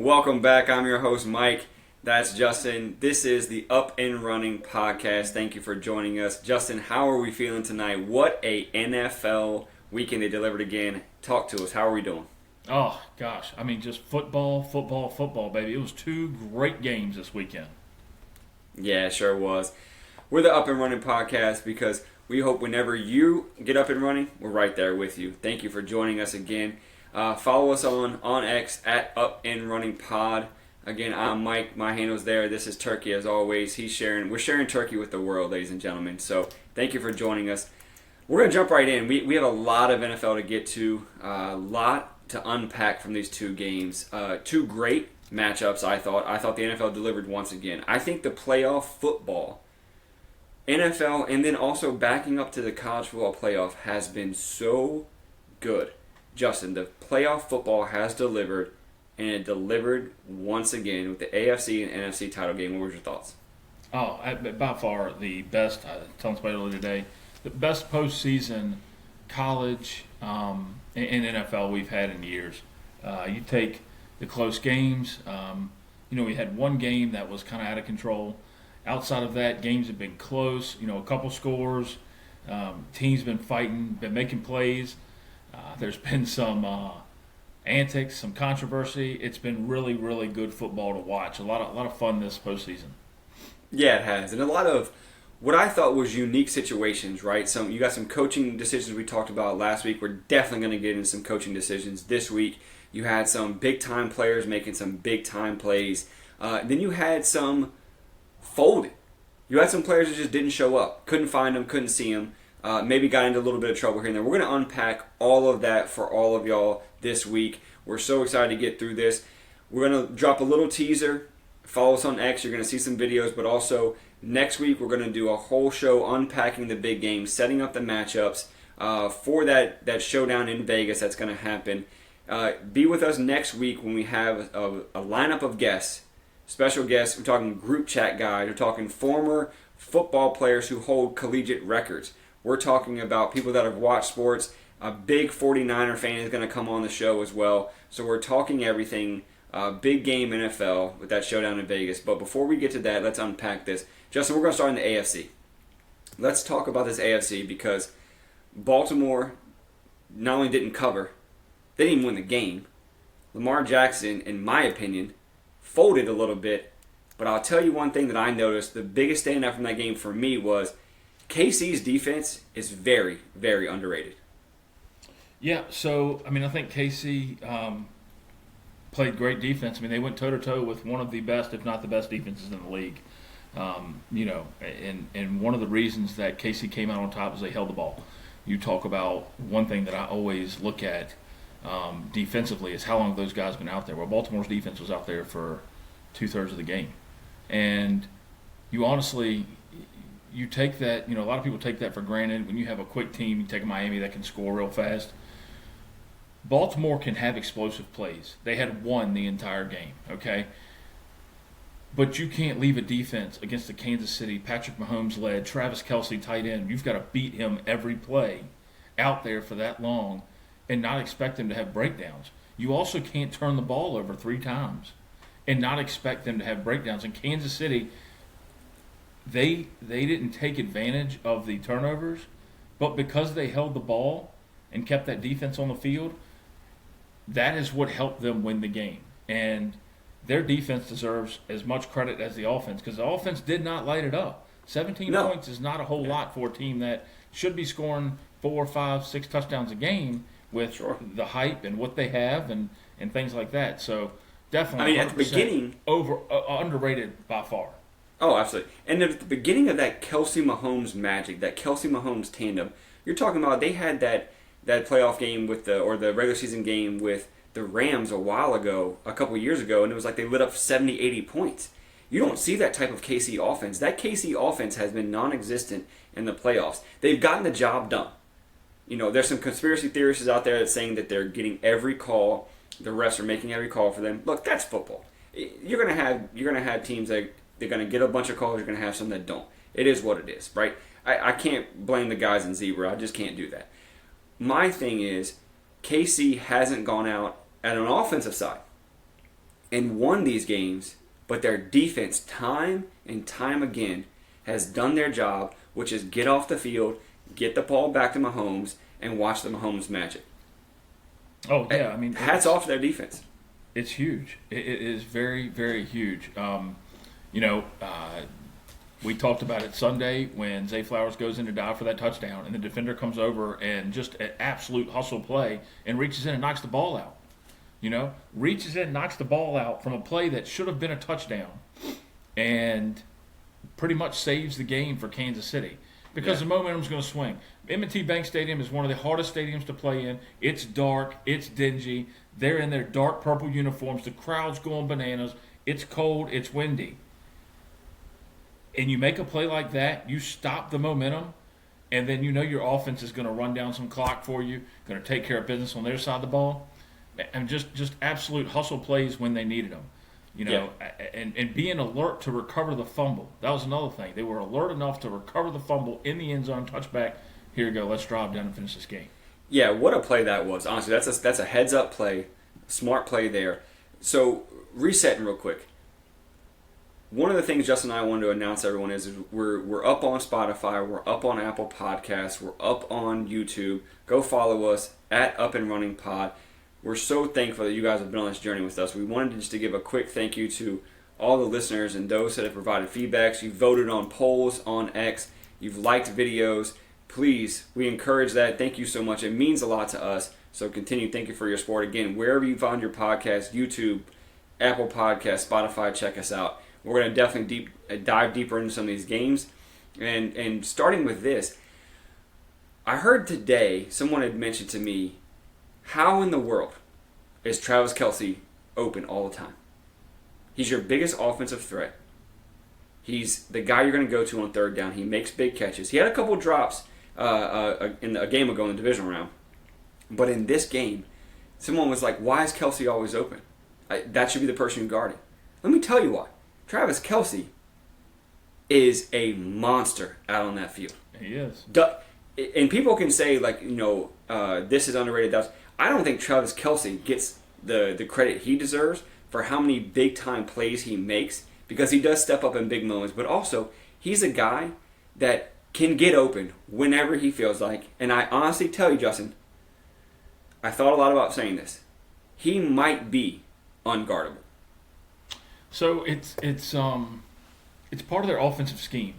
Welcome back. I'm your host, Mike. That's Justin. This is the Up and Running podcast. Thank you for joining us. Justin, how are we feeling tonight? What a NFL weekend they delivered again. Talk to us. How are we doing? Oh, gosh. I mean, just football, baby. It was two great games this weekend. Yeah, it sure was. We're the Up and Running podcast because we hope whenever you get up and running, we're right there with you. Thank you for joining us again. Follow us on X at Up and Running Pod. Again, I'm Mike. My handle's there. This is Turkey as always. We're sharing Turkey with the world, ladies and gentlemen. So thank you for joining us. We're going to jump right in. We have a lot of NFL to get to, a lot to unpack from these two games. Two great matchups, I thought. I thought the NFL delivered once again. I think the playoff football, NFL, and then also backing up to the college football playoff has been so good. Justin, the playoff football has delivered, and it delivered once again with the AFC and NFC title game. What were your thoughts? Oh, by far the best, telling somebody earlier today, the best postseason college and NFL we've had in years. You take the close games. We had one game that was kind of out of control. Outside of that, games have been close. A couple scores. Teams been fighting, been making plays. There's been some antics, some controversy. It's been really, really good football to watch. A lot of fun this postseason. Yeah, it has, and a lot of what I thought was unique situations. Right, you got some coaching decisions we talked about last week. We're definitely going to get into some coaching decisions this week. You had some big time players making some big time plays. Then you had some folding. You had some players that just didn't show up, couldn't find them, couldn't see them. Maybe got into a little bit of trouble here and there. We're going to unpack all of that for all of y'all this week. We're so excited to get through this. We're going to drop a little teaser. Follow us on X. You're going to see some videos. But also, next week, we're going to do a whole show unpacking the big games, setting up the matchups for that showdown in Vegas that's going to happen. Be with us next week when we have a lineup of guests, special guests. We're talking group chat guys. We're talking former football players who hold collegiate records. We're talking about people that have watched sports. A big 49er fan is going to come on the show as well. So we're talking everything. Big game NFL with that showdown in Vegas. But before we get to that, let's unpack this. Justin, we're going to start in the AFC. Let's talk about this AFC because Baltimore not only didn't cover, they didn't even win the game. Lamar Jackson, in my opinion, folded a little bit. But I'll tell you one thing that I noticed. The biggest standout from that game for me was KC's defense is very, very underrated. Yeah, so, I think KC played great defense. They went toe-to-toe with one of the best, if not the best, defenses in the league. And one of the reasons that KC came out on top is they held the ball. You talk about one thing that I always look at defensively is how long have those guys been out there. Well, Baltimore's defense was out there for two-thirds of the game. And you honestly – you take that, a lot of people take that for granted. When you have a quick team, you take a Miami that can score real fast. Baltimore can have explosive plays. They had won the entire game, okay? But you can't leave a defense against the Kansas City, Patrick Mahomes-led, Travis Kelce tight end. You've got to beat him every play out there for that long and not expect them to have breakdowns. You also can't turn the ball over 3 times and not expect them to have breakdowns. In Kansas City, They didn't take advantage of the turnovers, but because they held the ball and kept that defense on the field, that is what helped them win the game. And their defense deserves as much credit as the offense because the offense did not light it up. 17 points is not a whole lot for a team that should be scoring 4, 5, 6 touchdowns a game with the hype and what they have and things like that. So definitely at the beginning, underrated by far. Oh, absolutely. And at the beginning of that Kelce Mahomes magic, that Kelce Mahomes tandem, you're talking about they had that playoff game or the regular season game with the Rams a couple years ago, and it was like they lit up 70, 80 points. You don't see that type of KC offense. That KC offense has been non-existent in the playoffs. They've gotten the job done. There's some conspiracy theorists out there that's saying that they're getting every call, the refs are making every call for them. Look, that's football. You're gonna have teams that they're going to get a bunch of calls. You're going to have some that don't. It is what it is, right? I can't blame the guys in Zebra. I just can't do that. My thing is KC hasn't gone out at an offensive side and won these games, but their defense, time and time again, has done their job, which is get off the field, get the ball back to Mahomes, and watch the Mahomes magic. Oh, yeah. I mean, hats off to their defense. It's huge. It is very, very huge. We talked about it Sunday when Zay Flowers goes in to dive for that touchdown, and the defender comes over and just an absolute hustle play and reaches in and knocks the ball out. Reaches in, knocks the ball out from a play that should have been a touchdown, and pretty much saves the game for Kansas City because the momentum's going to swing. M&T Bank Stadium is one of the hardest stadiums to play in. It's dark. It's dingy. They're in their dark purple uniforms. The crowd's going bananas. It's cold. It's windy. And you make a play like that, you stop the momentum, and then your offense is going to run down some clock for you, going to take care of business on their side of the ball, and just absolute hustle plays when they needed them. And being alert to recover the fumble. That was another thing. They were alert enough to recover the fumble in the end zone, touchback. Here you go. Let's drive down and finish this game. Yeah, what a play that was. Honestly, that's a heads-up play, smart play there. So, resetting real quick. One of the things Justin and I wanted to announce to everyone is we're up on Spotify, we're up on Apple Podcasts, we're up on YouTube. Go follow us at Up and Running Pod. We're so thankful that you guys have been on this journey with us. We wanted just to give a quick thank you to all the listeners and those that have provided feedbacks. You've voted on polls on X. You've liked videos. Please, we encourage that. Thank you so much. It means a lot to us. So continue. Thank you for your support. Again, wherever you find your podcast, YouTube, Apple Podcasts, Spotify, check us out. We're going to definitely dive deeper into some of these games. And starting with this, I heard today someone had mentioned to me, how in the world is Travis Kelce open all the time? He's your biggest offensive threat. He's the guy you're going to go to on third down. He makes big catches. He had a couple drops in a game ago in the divisional round. But in this game, someone was like, why is Kelce always open? That should be the person you guard it. Let me tell you why. Travis Kelce is a monster out on that field. He is. And people can say, this is underrated. I don't think Travis Kelce gets the credit he deserves for how many big-time plays he makes, because he does step up in big moments. But also, he's a guy that can get open whenever he feels like. And I honestly tell you, Justin, I thought a lot about saying this. He might be unguardable. So it's part of their offensive scheme.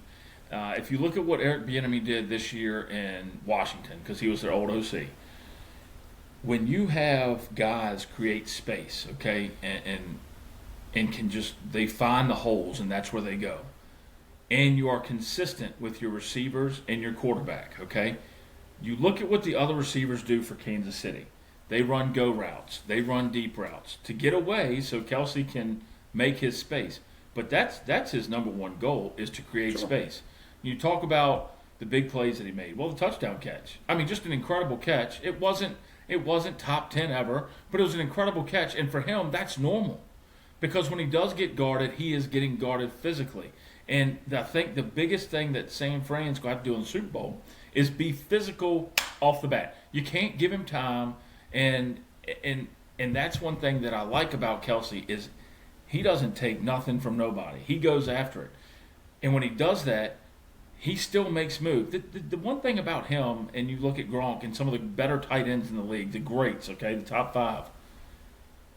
If you look at what Eric Bieniemy did this year in Washington, because he was their old OC, when you have guys create space, okay, and can they find the holes and that's where they go, and you are consistent with your receivers and your quarterback, okay, you look at what the other receivers do for Kansas City. They run go routes. They run deep routes to get away so Kelce can make his space. But that's his number one goal, is to create space. You talk about the big plays that he made. Well, the touchdown catch. I mean, just an incredible catch. It wasn't top 10 ever, but it was an incredible catch. And for him, that's normal. Because when he does get guarded, he is getting guarded physically. And I think the biggest thing that San Fran's going to have to do in the Super Bowl is be physical off the bat. You can't give him time. And that's one thing that I like about Kelce is he doesn't take nothing from nobody. He goes after it. And when he does that, he still makes moves. The one thing about him, and you look at Gronk and some of the better tight ends in the league, the greats, okay, the top 5,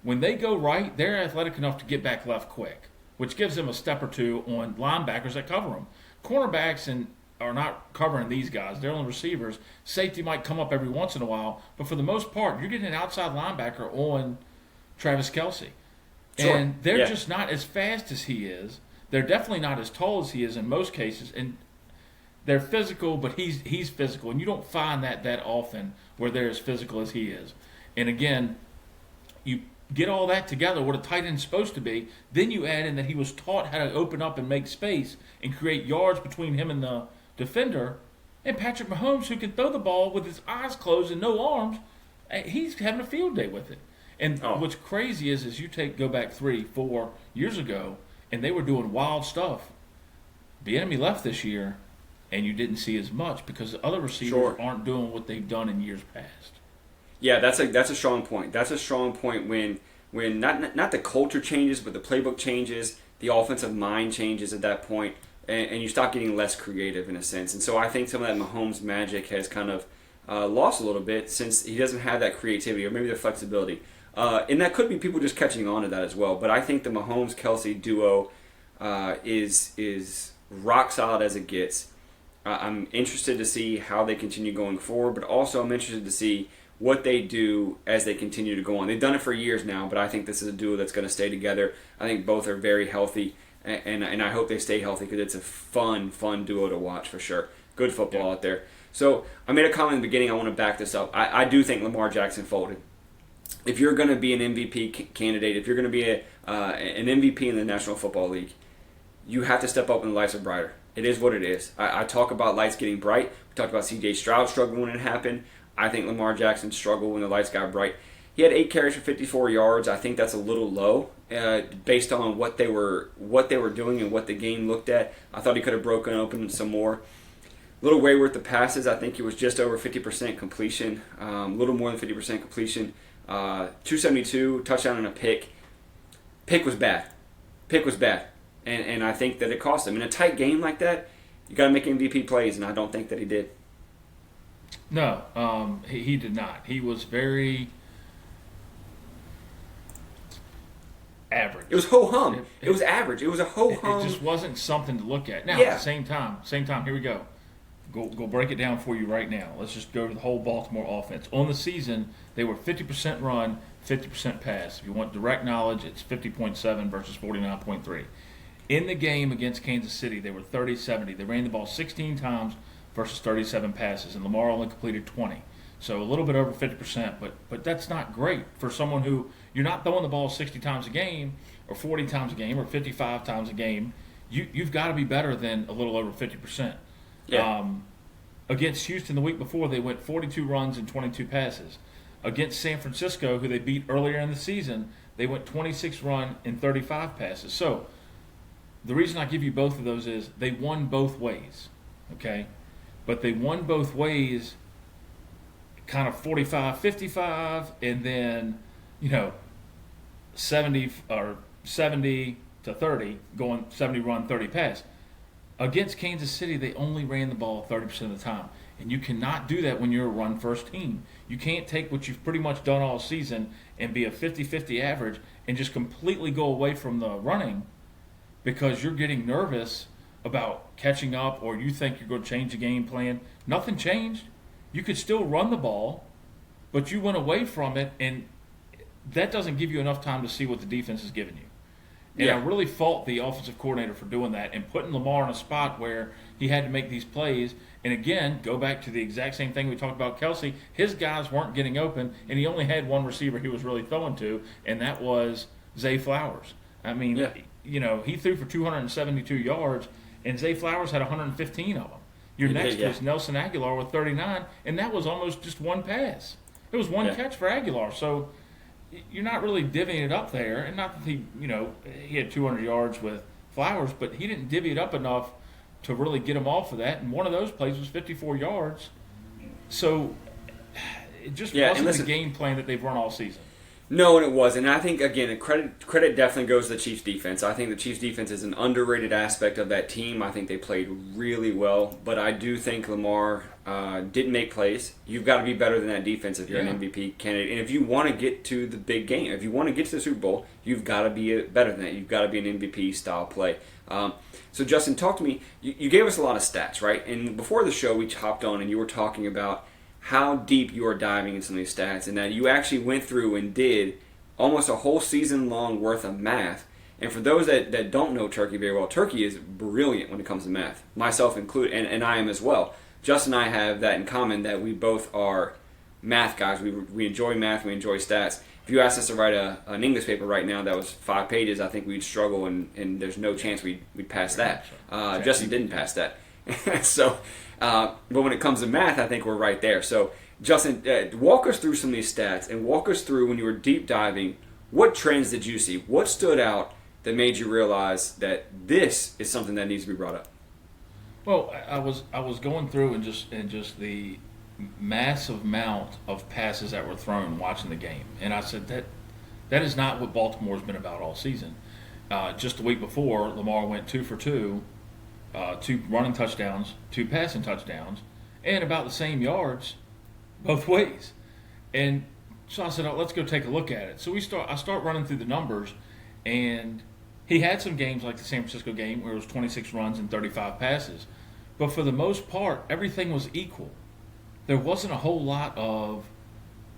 when they go right, they're athletic enough to get back left quick, which gives them a step or two on linebackers that cover them. Cornerbacks are not covering these guys. They're only receivers. Safety might come up every once in a while, but for the most part, you're getting an outside linebacker on Travis Kelce. Sure. And they're just not as fast as he is. They're definitely not as tall as he is in most cases. And they're physical, but he's physical. And you don't find that often where they're as physical as he is. And again, you get all that together, what a tight end's supposed to be, then you add in that he was taught how to open up and make space and create yards between him and the defender. And Patrick Mahomes, who can throw the ball with his eyes closed and no arms, he's having a field day with it. And what's crazy is you go back 3-4 years ago, and they were doing wild stuff. Bieniemy left this year, and you didn't see as much because the other receivers aren't doing what they've done in years past. Yeah, that's a strong point. That's a strong point when when not the culture changes, but the playbook changes, the offensive mind changes at that point, and you stop getting less creative in a sense. And so I think some of that Mahomes magic has kind of lost a little bit since he doesn't have that creativity or maybe the flexibility. And that could be people just catching on to that as well. But I think the Mahomes-Kelsey duo is rock solid as it gets. I'm interested to see how they continue going forward, but also I'm interested to see what they do as they continue to go on. They've done it for years now, but I think this is a duo that's going to stay together. I think both are very healthy, and I hope they stay healthy because it's a fun duo to watch for sure. Good football out there. So I made a comment in the beginning. I want to back this up. I do think Lamar Jackson folded. If you're going to be an MVP candidate, if you're going to be an MVP in the National Football League, you have to step up when the lights are brighter. It is what it is. I talk about lights getting bright. We talked about C.J. Stroud struggling when it happened. I think Lamar Jackson struggled when the lights got bright. He had 8 carries for 54 yards. I think that's a little low based on what they were doing and what the game looked at. I thought he could have broken open some more. A little wayward the passes. I think he was just over 50% completion, a little more than 50% completion. 272, touchdown and a pick. Pick was bad. And I think that it cost him. In a tight game like that, you got to make MVP plays, and I don't think that he did. No, he did not. He was very average. It was ho-hum. It was average. It was a ho-hum. It just wasn't something to look at. Now, Yeah. at the same time, here we go. Go break it down for you right now. Let's just go to the whole Baltimore offense. On the season, they were 50% run, 50% pass. If you want direct knowledge, it's 50.7 versus 49.3. In the game against Kansas City, they were 30-70. They ran the ball 16 times versus 37 passes, and Lamar only completed 20. So a little bit over 50%, but that's not great for someone who you're not throwing the ball 60 times a game or 40 times a game or 55 times a game. You've got to be better than a little over 50%. Yeah. Against Houston the week before, they went 42 runs and 22 passes. Against San Francisco, who they beat earlier in the season, they went 26 run and 35 passes. So the reason I give you both of those is they won both ways, okay? But they won both ways kind of 45-55 and then, 70 to 30, going 70 run, 30 pass. Against Kansas City, they only ran the ball 30% of the time. And you cannot do that when you're a run-first team. You can't take what you've pretty much done all season and be a 50-50 average and just completely go away from the running because you're getting nervous about catching up or you think you're going to change the game plan. Nothing changed. You could still run the ball, but you went away from it, and that doesn't give you enough time to see what the defense is giving you. And I really fault the offensive coordinator for doing that and putting Lamar in a spot where he had to make these plays. And again, go back to the exact same thing we talked about Kelsey. His guys weren't getting open, and he only had one receiver he was really throwing to, and that was Zay Flowers. I mean, he threw for 272 yards, and Zay Flowers had 115 of them. Your next was Nelson Aguilar with 39, and that was almost just one pass. It was one catch for Aguilar. So you're not really divvying it up there. And not that he had 200 yards with Flowers, but he didn't divvy it up enough to really get him off of that. And one of those plays was 54 yards. So it just wasn't the game plan that they've run all season. No, and it wasn't. And I think, again, credit definitely goes to the Chiefs' defense. I think the Chiefs' defense is an underrated aspect of that team. I think they played really well. But I do think Lamar didn't make plays. You've got to be better than that defense if you're an MVP candidate. And if you want to get to the big game, if you want to get to the Super Bowl, you've got to be better than that. You've got to be an MVP-style play. So, Justin, talk to me. You gave us a lot of stats, right? And before the show, we hopped on and you were talking about how deep you are diving in some of these stats, and that you actually went through and did almost a whole season long worth of math. And for those that don't know Turkey very well, Turkey is brilliant when it comes to math, myself included, and I am as well. Justin and I have that in common, that we both are math guys. We enjoy math, we enjoy stats. If you asked us to write an English paper right now that was 5 pages, I think we'd struggle, and there's no chance we'd pass that. Justin didn't pass that. So, but when it comes to math, I think we're right there. So, Justin, walk us through some of these stats and walk us through, when you were deep diving, what trends did you see? What stood out that made you realize that this is something that needs to be brought up? Well, I was going through and just the massive amount of passes that were thrown watching the game, and I said That is not what Baltimore's been about all season. Just the week before, Lamar went 2 for 2, 2 running touchdowns, 2 passing touchdowns, and about the same yards both ways. And so I said, oh, let's go take a look at it. So I start running through the numbers, and he had some games like the San Francisco game where it was 26 runs and 35 passes. But for the most part, everything was equal. There wasn't a whole lot of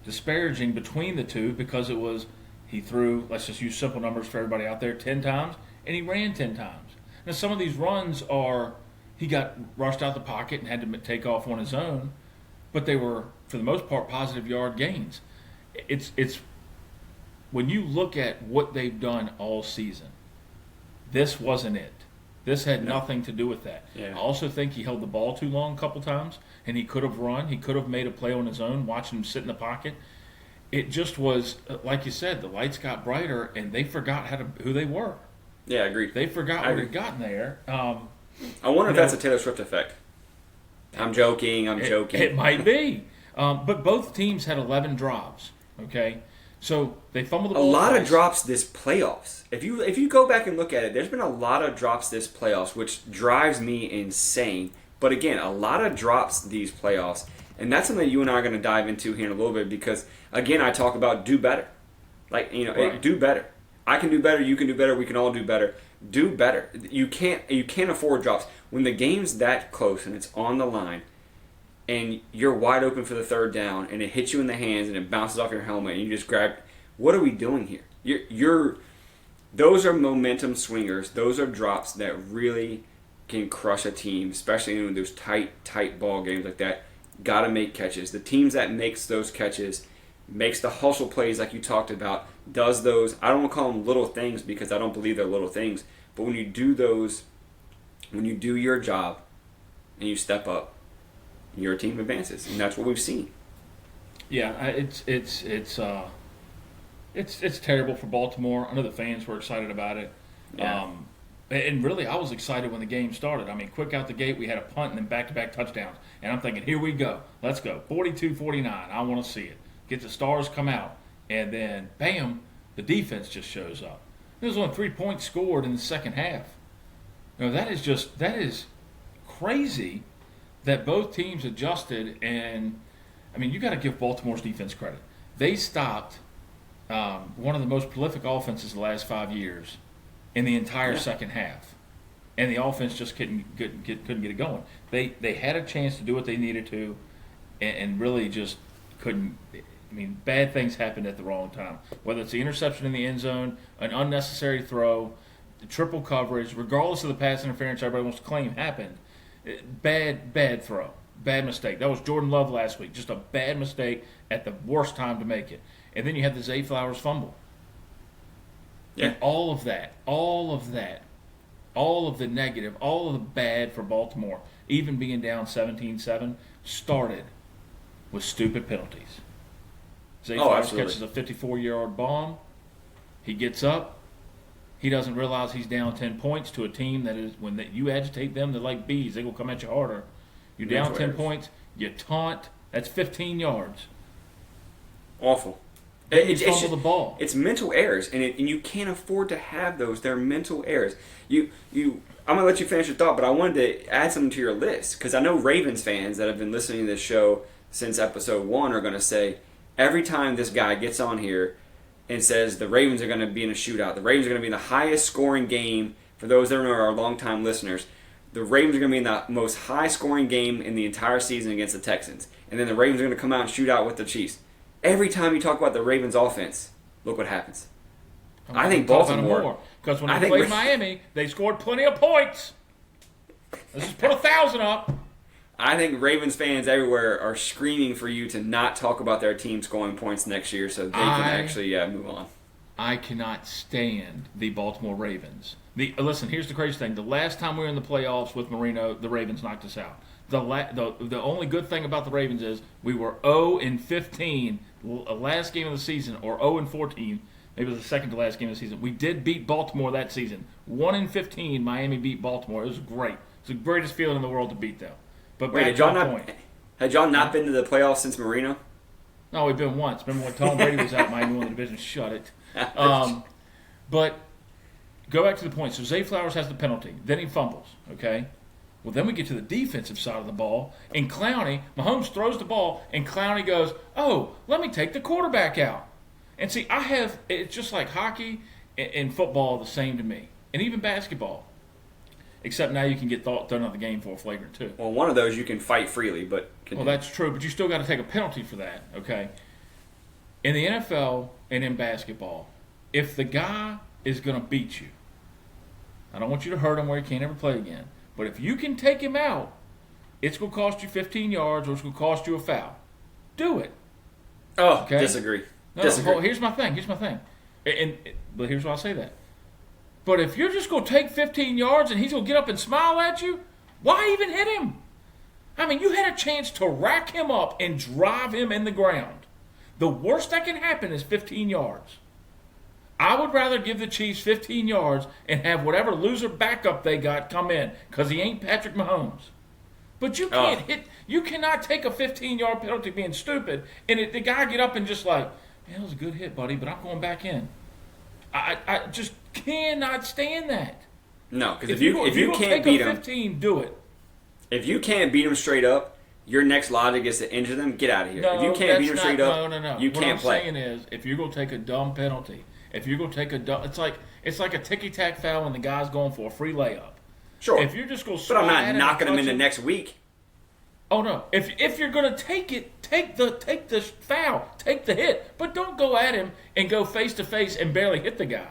disparaging between the two because it was he threw, let's just use simple numbers for everybody out there, 10 times, and he ran 10 times. Now, some of these runs are he got rushed out the pocket and had to take off on his own, but they were, for the most part, positive yard gains. It's when you look at what they've done all season, this wasn't it. This had nothing to do with that. Yeah. I also think he held the ball too long a couple times, and he could have run. He could have made a play on his own, watching him sit in the pocket. It just was, like you said, the lights got brighter, and they forgot who they were. Yeah, I agree. They forgot what had gotten there. I wonder if that's a Taylor Swift effect. I'm joking. It might be. But both teams had 11 drops, okay? So they fumbled the ball. A lot of drops this playoffs. If you go back and look at it, there's been a lot of drops this playoffs, which drives me insane. But again, a lot of drops these playoffs. And that's something that you and I are going to dive into here in a little bit because, again, I talk about do better. Like, Right. Do better. I can do better. You can do better. We can all do better. Do better. You can't afford drops. When the game's that close and it's on the line and you're wide open for the third down and it hits you in the hands and it bounces off your helmet and you just grab – what are we doing here? Those are momentum swingers. Those are drops that really can crush a team, especially in those tight ball games like that. Got to make catches. The teams that makes those catches, makes the hustle plays like you talked about, does those. I don't want to call them little things because I don't believe they're little things. But when you do those, when you do your job and you step up, your team advances, and that's what we've seen. Yeah, it's terrible for Baltimore. I know the fans were excited about it. Yeah. And really, I was excited when the game started. I mean, quick out the gate, we had a punt and then back-to-back touchdowns. And I'm thinking, here we go. Let's go. 42-49. I want to see it. Get the stars come out. And then, bam, the defense just shows up. There's only 3 points scored in the second half. That is crazy that both teams adjusted. And, I mean, you got to give Baltimore's defense credit. They stopped one of the most prolific offenses the last 5 years in the entire second half, and the offense just couldn't get it going. They had a chance to do what they needed to, and really just couldn't. I mean, bad things happened at the wrong time. Whether it's the interception in the end zone, an unnecessary throw, the triple coverage, regardless of the pass interference everybody wants to claim happened. Bad throw, bad mistake. That was Jordan Love last week. Just a bad mistake at the worst time to make it. And then you had the Zay Flowers fumble. Yeah. And all of the negative, all of the bad for Baltimore, even being down 17-7, started with stupid penalties. Zay Flowers catches a 54-yard bomb. He gets up. He doesn't realize he's down 10 points to a team that is, when you agitate them, they're like bees. They're going to come at you harder. You're down 10 points. You taunt. That's 15 yards. Awful. It's fumble the ball. It's mental errors, and you can't afford to have those. They're mental errors. I'm gonna let you finish your thought, but I wanted to add something to your list because I know Ravens fans that have been listening to this show since episode 1 are gonna say every time this guy gets on here and says the Ravens are gonna be in a shootout, the Ravens are gonna be in the highest scoring game. For those that are our longtime listeners, the Ravens are gonna be in the most high scoring game in the entire season against the Texans, and then the Ravens are gonna come out and shoot out with the Chiefs. Every time you talk about the Ravens' offense, look what happens. I think Baltimore. Because when they played Miami, they scored plenty of points. Let's just put 1,000 up. I think Ravens fans everywhere are screaming for you to not talk about their team scoring points next year so they can actually move on. I cannot stand the Baltimore Ravens. Listen, here's the crazy thing. The last time we were in the playoffs with Marino, the Ravens knocked us out. The only good thing about the Ravens is we were 0-15 last game of the season, or 0-14. Maybe it was the second to last game of the season. We did beat Baltimore that season. 1-15, Miami beat Baltimore. It was great. It's the greatest feeling in the world to beat them. But wait, had y'all not been to the playoffs since Marino? No, we've been once. Remember when Tom Brady was out, Miami won the division? Shut it. But go back to the point. So Zay Flowers has the penalty. Then he fumbles, okay? Well, then we get to the defensive side of the ball, and Mahomes throws the ball, and Clowney goes, oh, let me take the quarterback out. And see, it's just like hockey and football the same to me, and even basketball. Except now you can get thrown out of the game for a flagrant too. Well, one of those you can fight freely, but well, that's true, but you still got to take a penalty for that, okay? In the NFL and in basketball, if the guy is going to beat you, I don't want you to hurt him where he can't ever play again. But if you can take him out, it's going to cost you 15 yards or it's going to cost you a foul. Do it. Oh, okay? Disagree. Well, here's my thing. But here's why I say that. But if you're just going to take 15 yards and he's going to get up and smile at you, why even hit him? I mean, you had a chance to rack him up and drive him in the ground. The worst that can happen is 15 yards. I would rather give the Chiefs 15 yards and have whatever loser backup they got come in because he ain't Patrick Mahomes. But you can't you cannot take a 15-yard penalty being stupid and the guy get up and just like, man, that was a good hit, buddy, but I'm going back in. I just cannot stand that. No, because if you can't beat him, 15, do it. If you can't beat him straight up, your next logic is to injure them. Get out of here. If you can't beat him straight up, you can't play. What I'm saying is, if you're going to take a dumb penalty, if you're going to take a dumb, it's like a ticky-tack foul when the guy's going for a free layup. Sure. If you're just going to, but I'm not knocking him in the next week. Oh no! If you're going to take it, take the foul, take the hit, but don't go at him and go face to face and barely hit the guy.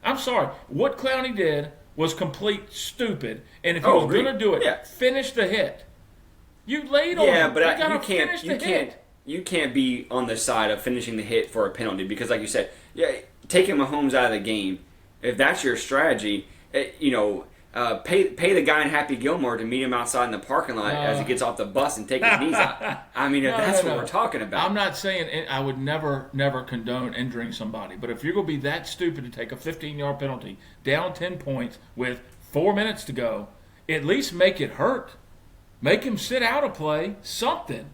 I'm sorry. What Clowney did was complete stupid, and if he was going to do it, finish the hit. You laid on him. Yeah, but you can't be on the side of finishing the hit for a penalty because, like you said, taking Mahomes out of the game. If that's your strategy, pay the guy in Happy Gilmore to meet him outside in the parking lot as he gets off the bus and take his knees out. I mean, that's what we're talking about. I'm not saying I would never condone injuring somebody, but if you're going to be that stupid to take a 15-yard penalty, down 10 points with 4 minutes to go, at least make it hurt. Make him sit out a play, something.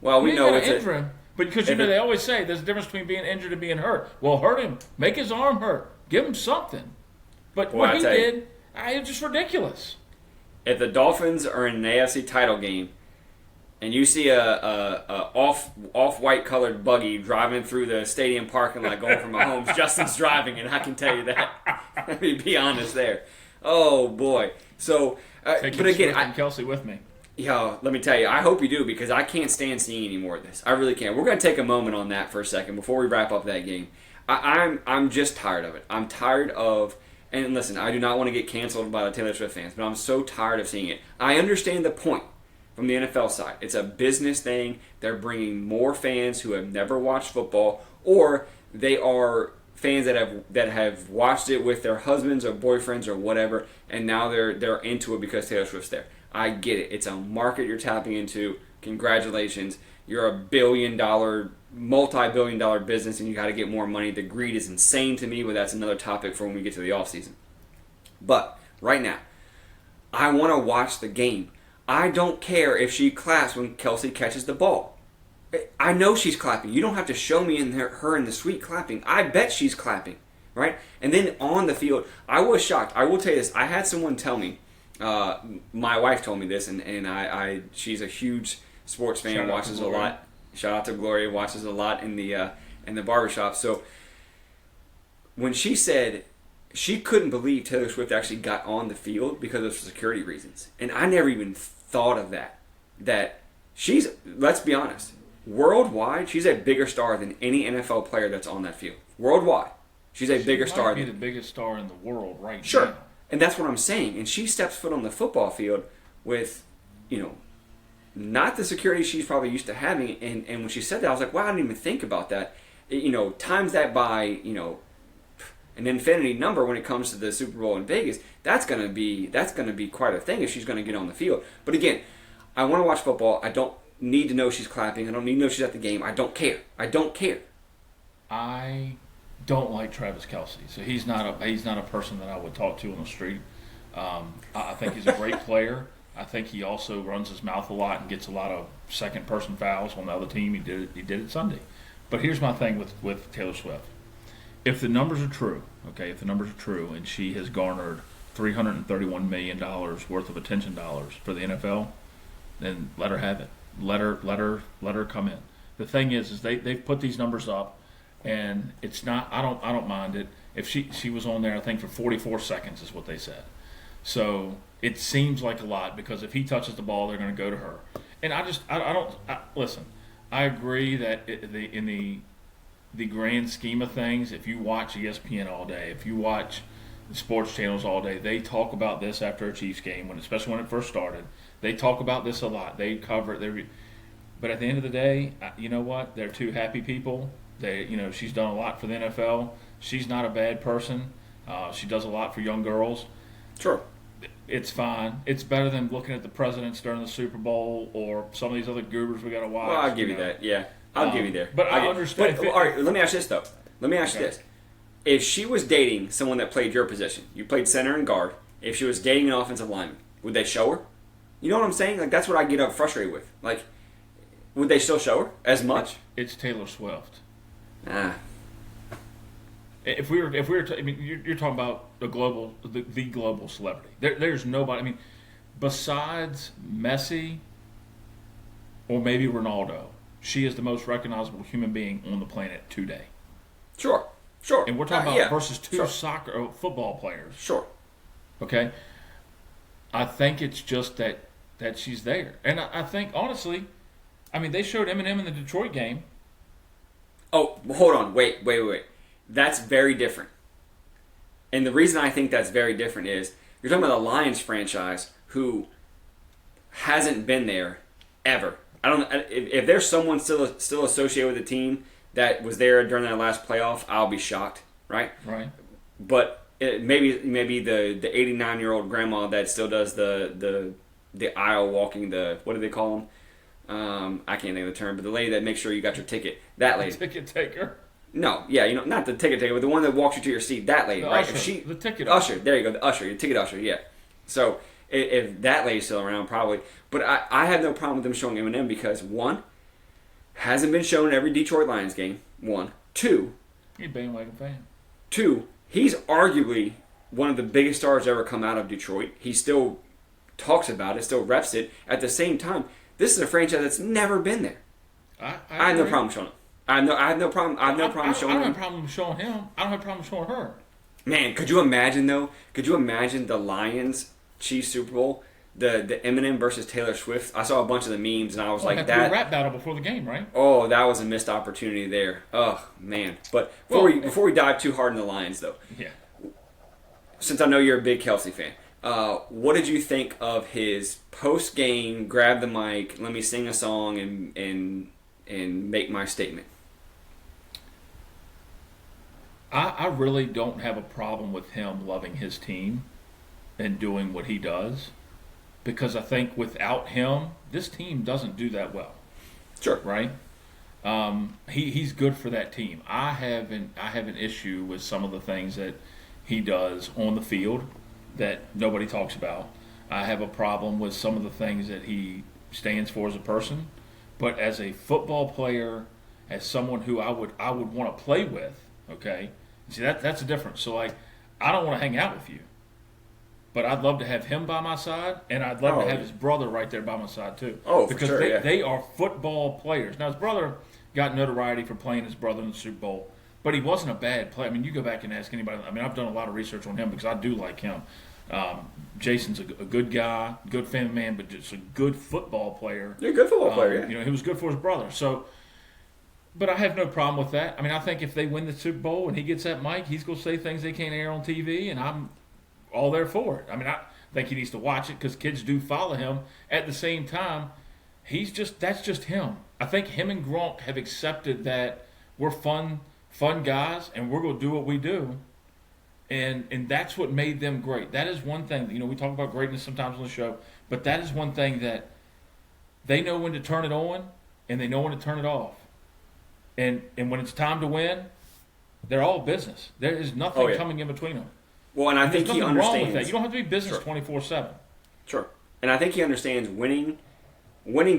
Well, we know it's injure him, because they always say there's a difference between being injured and being hurt. Well, hurt him, make his arm hurt, give him something. But what he did, it's just ridiculous. If the Dolphins are in an AFC title game, and you see a off-white colored buggy driving through the stadium parking lot going for Mahomes, Justin's driving, and I can tell you that. Let me be honest there. Oh boy. So, but again, and Kelsey with me. Yo, let me tell you, I hope you do because I can't stand seeing any more of this. I really can't. We're going to take a moment on that for a second before we wrap up that game. I'm just tired of it. I'm tired of, and listen, I do not want to get canceled by the Taylor Swift fans, but I'm so tired of seeing it. I understand the point from the NFL side. It's a business thing. They're bringing more fans who have never watched football, or they are fans that have watched it with their husbands or boyfriends or whatever, and now they're into it because Taylor Swift's there. I get it. It's a market you're tapping into. Congratulations. You're a billion-dollar, multi-billion-dollar business, and you got to get more money. The greed is insane to me, but that's another topic for when we get to the offseason. But right now, I want to watch the game. I don't care if she claps when Kelsey catches the ball. I know she's clapping. You don't have to show me her in the suite clapping. I bet she's clapping, right? And then on the field, I was shocked. I will tell you this. I had someone tell me, my wife told me this, and she's a huge sports fan, watches a lot. Shout out to Gloria, watches a lot in the barbershop. So when she said she couldn't believe Taylor Swift actually got on the field because of security reasons, and I never even thought of that. That she's, let's be honest, worldwide, she's a bigger star than any NFL player that's on that field. Worldwide, she's a bigger star. She might be the biggest star in the world right now. Sure. And that's what I'm saying. And she steps foot on the football field with, not the security she's probably used to having. And when she said that, I was like, wow, I didn't even think about that. Times that by, an infinity number when it comes to the Super Bowl in Vegas. That's gonna be quite a thing if she's gonna get on the field. But again, I want to watch football. I don't need to know she's clapping. I don't need to know she's at the game. I don't care. I don't like Travis Kelsey, so he's not a person that I would talk to on the street. I think he's a great player. I think he also runs his mouth a lot and gets a lot of second person fouls on the other team. He did it Sunday. But here's my thing with Taylor Swift. if the numbers are true, okay, if the numbers are true, and she has garnered $331 million worth of attention dollars for the NFL, then let her have it. Let her come in. The thing is they've put these numbers up, and it's not. I don't mind it. If she was on there, I think for 44 seconds is what they said. So it seems like a lot because if he touches the ball, they're going to go to her. And listen. I agree that in the grand scheme of things, if you watch ESPN all day, if you watch the sports channels all day, they talk about this after a Chiefs game, especially when it first started. They talk about this a lot. They cover it. But at the end of the day, you know what? They're two happy people. She's done a lot for the NFL. She's not a bad person. She does a lot for young girls. Sure. It's fine. It's better than looking at the presidents during the Super Bowl or some of these other gurus we got to watch. Well, I'll give you that. Yeah, I'll give you there. But I understand. But, all right, let me ask you this though. Let me ask you this: if she was dating someone that played your position, you played center and guard. If she was dating an offensive lineman, would they show her? You know what I'm saying? Like that's what I get up frustrated with. Like, would they still show her as much? It's Taylor Swift. Ah. If we were, I mean, you're talking about the global celebrity. There's nobody. I mean, besides Messi or maybe Ronaldo, she is the most recognizable human being on the planet today. Sure. And we're talking about versus two sure. soccer or football players. Sure. Okay. I think it's just that she's there, and I think honestly, I mean, they showed Eminem in the Detroit game. Oh, hold on. Wait. That's very different. And the reason I think that's very different is you're talking about the Lions franchise who hasn't been there ever. I don't. If there's someone still associated with the team that was there during that last playoff, I'll be shocked. Right. Right. But maybe the 89-year-old grandma that still does the aisle walking. What do they call them? I can't think of the term, but the lady that makes sure you got your ticket. That lady. Ticket taker. No, yeah, not the ticket taker, but the one that walks you to your seat. That lady, the right? Usher, the ticket usher. There you go, the usher, your ticket usher. Yeah. So if that lady's still around, probably. But I have no problem with them showing Eminem because one, hasn't been shown in every Detroit Lions game. One, two. He's a bandwagon fan. Two, he's arguably one of the biggest stars ever come out of Detroit. He still talks about it, still reps it. At the same time, this is a franchise that's never been there. I have no problem showing it. I have no problem. I have no problem showing him. I don't have a problem showing him. I don't have a problem showing her. Man, could you imagine though? Could you imagine the Lions Chiefs Super Bowl, the Eminem versus Taylor Swift? I saw a bunch of the memes and I was like, that a rap battle before the game, right? Oh, that was a missed opportunity there. Oh man! But before we dive too hard in the Lions though, yeah. Since I know you're a big Kelsey fan, what did you think of his post game? Grab the mic, let me sing a song and make my statement. I really don't have a problem with him loving his team and doing what he does because I think without him, this team doesn't do that well. Sure. Right? He's good for that team. I have an issue with some of the things that he does on the field that nobody talks about. I have a problem with some of the things that he stands for as a person, but as a football player, as someone who I would want to play with. Okay, see that's the difference. So like, I don't want to hang out with you, but I'd love to have him by my side, and I'd love to have his brother right there by my side too. Oh, because for sure, they are football players. Now his brother got notoriety for playing his brother in the Super Bowl, but he wasn't a bad player. I mean, you go back and ask anybody. I mean, I've done a lot of research on him because I do like him. Jason's a good guy, good family man, but just a good football player. You're a good football player, yeah. He was good for his brother. So. But I have no problem with that. I mean, I think if they win the Super Bowl and he gets that mic, he's going to say things they can't air on TV, and I'm all there for it. I mean, I think he needs to watch it because kids do follow him. At the same time, that's just him. I think him and Gronk have accepted that we're fun guys, and we're going to do what we do, and that's what made them great. That is one thing. We talk about greatness sometimes on the show, but that is one thing that they know when to turn it on, and they know when to turn it off. And when it's time to win, they're all business. There is nothing coming in between them. Well, and I think he understands. Wrong with that. You don't have to be business 24/7. Sure. And I think he understands winning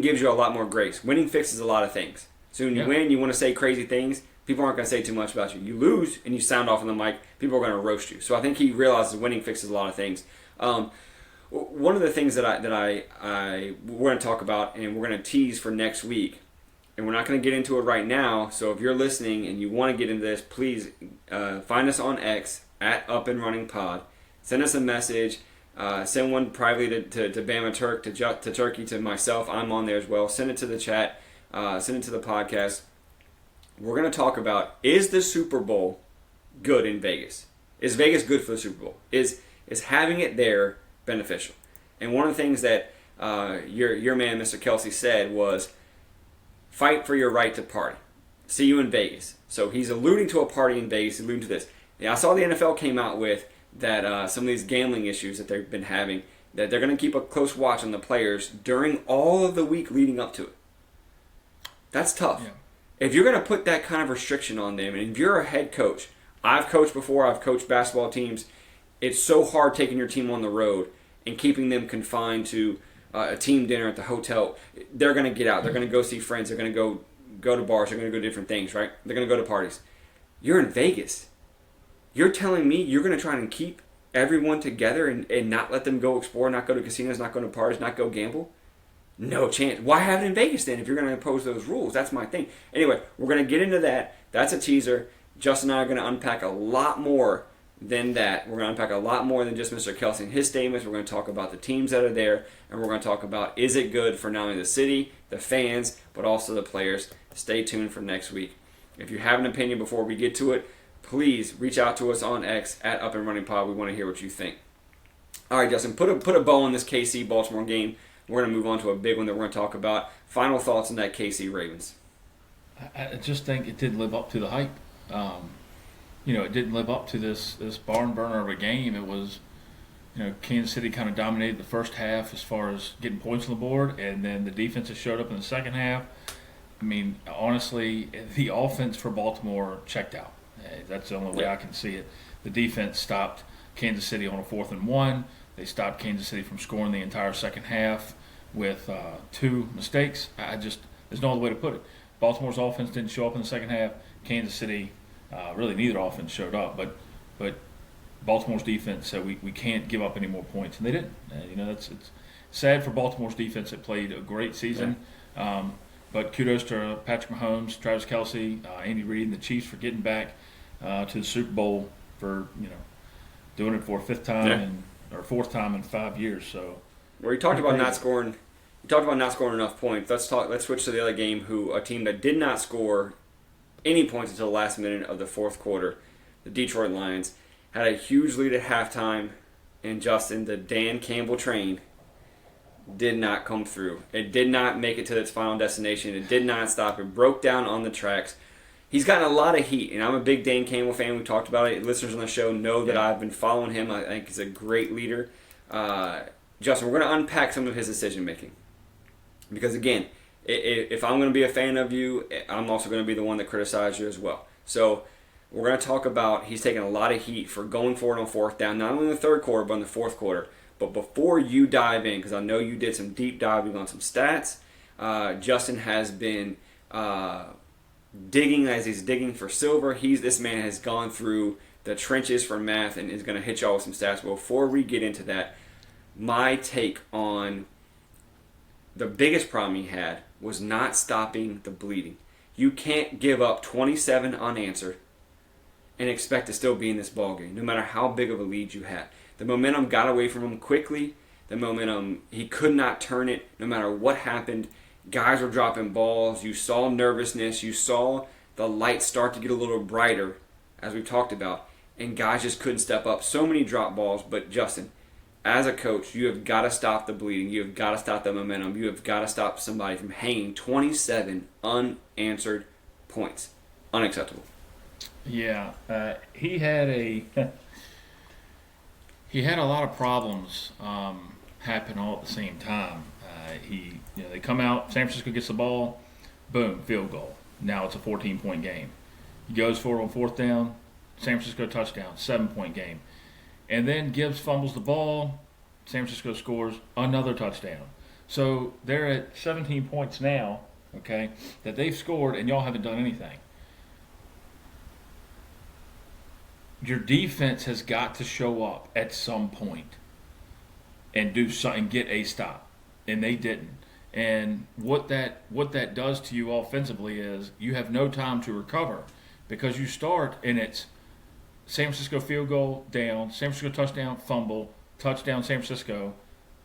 gives you a lot more grace. Winning fixes a lot of things. So when you win, you want to say crazy things. people aren't going to say too much about you. You lose and you sound off on the mic, people are going to roast you. So I think he realizes winning fixes a lot of things. One of the things that we're going to talk about and we're going to tease for next week, and we're not going to get into it right now. So if you're listening and you want to get into this, please find us on X at Up and Running Pod. Send us a message. Send one privately to Bama Turk, to Turkey, to myself. I'm on there as well. Send it to the chat. Send it to the podcast. We're going to talk about, is the Super Bowl good in Vegas? Is Vegas good for the Super Bowl? Is having it there beneficial? And one of the things that your man, Mr. Kelsey, said was, fight for your right to party. See you in Vegas. So he's alluding to a party in Vegas, alluding to this. Yeah, I saw the NFL came out with that some of these gambling issues that they've been having, that they're going to keep a close watch on the players during all of the week leading up to it. That's tough. Yeah. If you're going to put that kind of restriction on them, and if you're a head coach, I've coached before, I've coached basketball teams, it's so hard taking your team on the road and keeping them confined to a team dinner at the hotel. They're going to get out. They're going to go see friends. They're going to go to bars. They're going to go to different things, right? They're going to go to parties. You're in Vegas. You're telling me you're going to try and keep everyone together and not let them go explore, not go to casinos, not go to parties, not go gamble? No chance. Why have it in Vegas then if you're going to impose those rules? That's my thing. Anyway, we're going to get into that. That's a teaser. Justin and I are going to unpack a lot more than that. We're going to unpack a lot more than just Mr. Kelsey and his statements. We're going to talk about the teams that are there, and we're going to talk about, is it good for not only the city, the fans, but also the players. Stay tuned for next week. If you have an opinion before we get to it, please reach out to us on X at Up and Running Pod. We want to hear what you think. All right, Justin, put a bow on this KC-Baltimore game. We're going to move on to a big one that we're going to talk about. Final thoughts on that KC Ravens. I just think it didn't live up to the hype. It didn't live up to this barn burner of a game. It was, Kansas City kind of dominated the first half as far as getting points on the board, and then the defenses showed up in the second half. I mean, honestly, the offense for Baltimore checked out. That's the only way I can see it. The defense stopped Kansas City on a 4th and 1. They stopped Kansas City from scoring the entire second half with 2 mistakes. There's no other way to put it. Baltimore's offense didn't show up in the second half. Kansas City, really neither offense showed up. But Baltimore's defense said we can't give up any more points, and they didn't. It's sad for Baltimore's defense. It played a great season. Yeah. But kudos to Patrick Mahomes, Travis Kelce, Andy Reid, and the Chiefs for getting back to the Super Bowl for doing it for a 5th time or 4th time in 5 years. So, you talked about not scoring. You talked about not scoring enough points. Let's switch to the other game. A team that did not score any points until the last minute of the 4th quarter. The Detroit Lions had a huge lead at halftime, and Justin, the Dan Campbell train, did not come through. It did not make it to its final destination. It did not stop. It broke down on the tracks. He's gotten a lot of heat, and I'm a big Dan Campbell fan. We talked about it. Listeners on the show know that I've been following him. I think he's a great leader. Justin, we're going to unpack some of his decision-making. Because, again, if I'm going to be a fan of you, I'm also going to be the one that criticizes you as well. So we're going to talk about he's taking a lot of heat for going forward on 4th down, not only in the 3rd quarter, but in the 4th quarter. But before you dive in, because I know you did some deep diving on some stats, Justin has been digging as he's digging for silver. This man has gone through the trenches for math and is going to hit y'all with some stats. But before we get into that, my take on the biggest problem he had was not stopping the bleeding. You can't give up 27 unanswered and expect to still be in this ballgame, no matter how big of a lead you had. The momentum got away from him quickly. The momentum, he could not turn it no matter what happened. Guys were dropping balls. You saw nervousness. You saw the lights start to get a little brighter, as we've talked about, and guys just couldn't step up. So many drop balls, but Justin, as a coach, you have got to stop the bleeding. You have got to stop the momentum. You have got to stop somebody from hanging 27 unanswered points. Unacceptable. Yeah, he had a lot of problems happen all at the same time. They come out, San Francisco gets the ball, boom, field goal. Now it's a 14-point game. He goes for it on 4th down, San Francisco touchdown, 7-point game. And then Gibbs fumbles the ball, San Francisco scores another touchdown. So they're at 17 points now, okay, that they've scored, and y'all haven't done anything. your defense has got to show up at some point and do something, get a stop, and they didn't. And what that does to you offensively is you have no time to recover because you start and it's San Francisco field goal down, San Francisco touchdown, fumble, touchdown, San Francisco,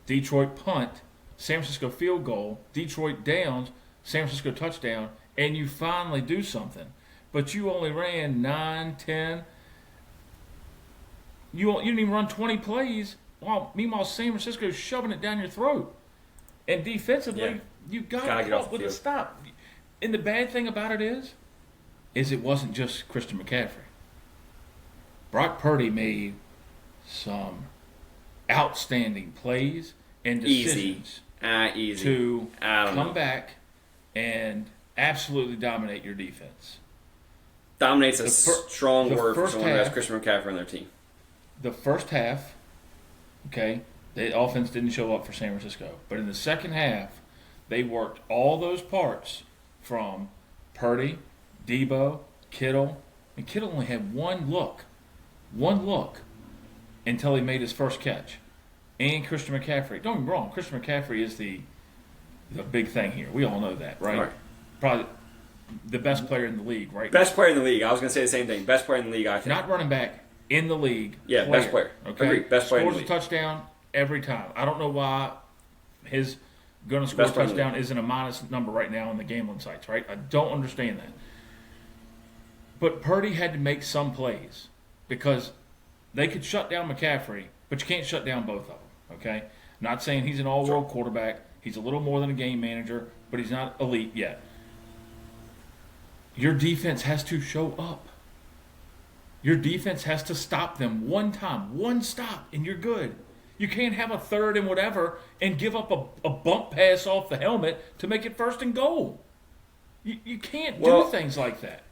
Detroit punt, San Francisco field goal, Detroit downs, San Francisco touchdown, and you finally do something. But you only ran 9, 10. You didn't even run 20 plays. Meanwhile, San Francisco's shoving it down your throat. And defensively, you've got to come up with a stop. And the bad thing about it is it wasn't just Christian McCaffrey. Brock Purdy made some outstanding plays and decisions easy. to come back and absolutely dominate your defense. Dominates a strong word for someone who has half, Christian McCaffrey on their team. The first half, okay, the offense didn't show up for San Francisco. But in the second half, they worked all those parts from Purdy, Debo, Kittle. And Kittle only had one look until he made his first catch. And Christian McCaffrey. Don't get me wrong, Christian McCaffrey is the big thing here. We all know that, right? Probably the best player in the league, right? Best player in the league. I was going to say the same thing. Best player in the league, I think. Not running back, in the league. Yeah, best player. Okay? Agreed. Best player in the Scores league. a touchdown every time. I don't know why his going to score a touchdown isn't a minus number right now in the gambling sites, right? I don't understand that. But Purdy had to make some plays because they could shut down McCaffrey, but you can't shut down both of them, okay? Not saying he's an all-world quarterback. He's a little more than a game manager, but he's not elite yet. Your defense has to show up. Your defense has to stop them one time, one stop, and you're good. You can't have a third and whatever and give up a bump pass off the helmet to make it first and goal. You can't do things like that.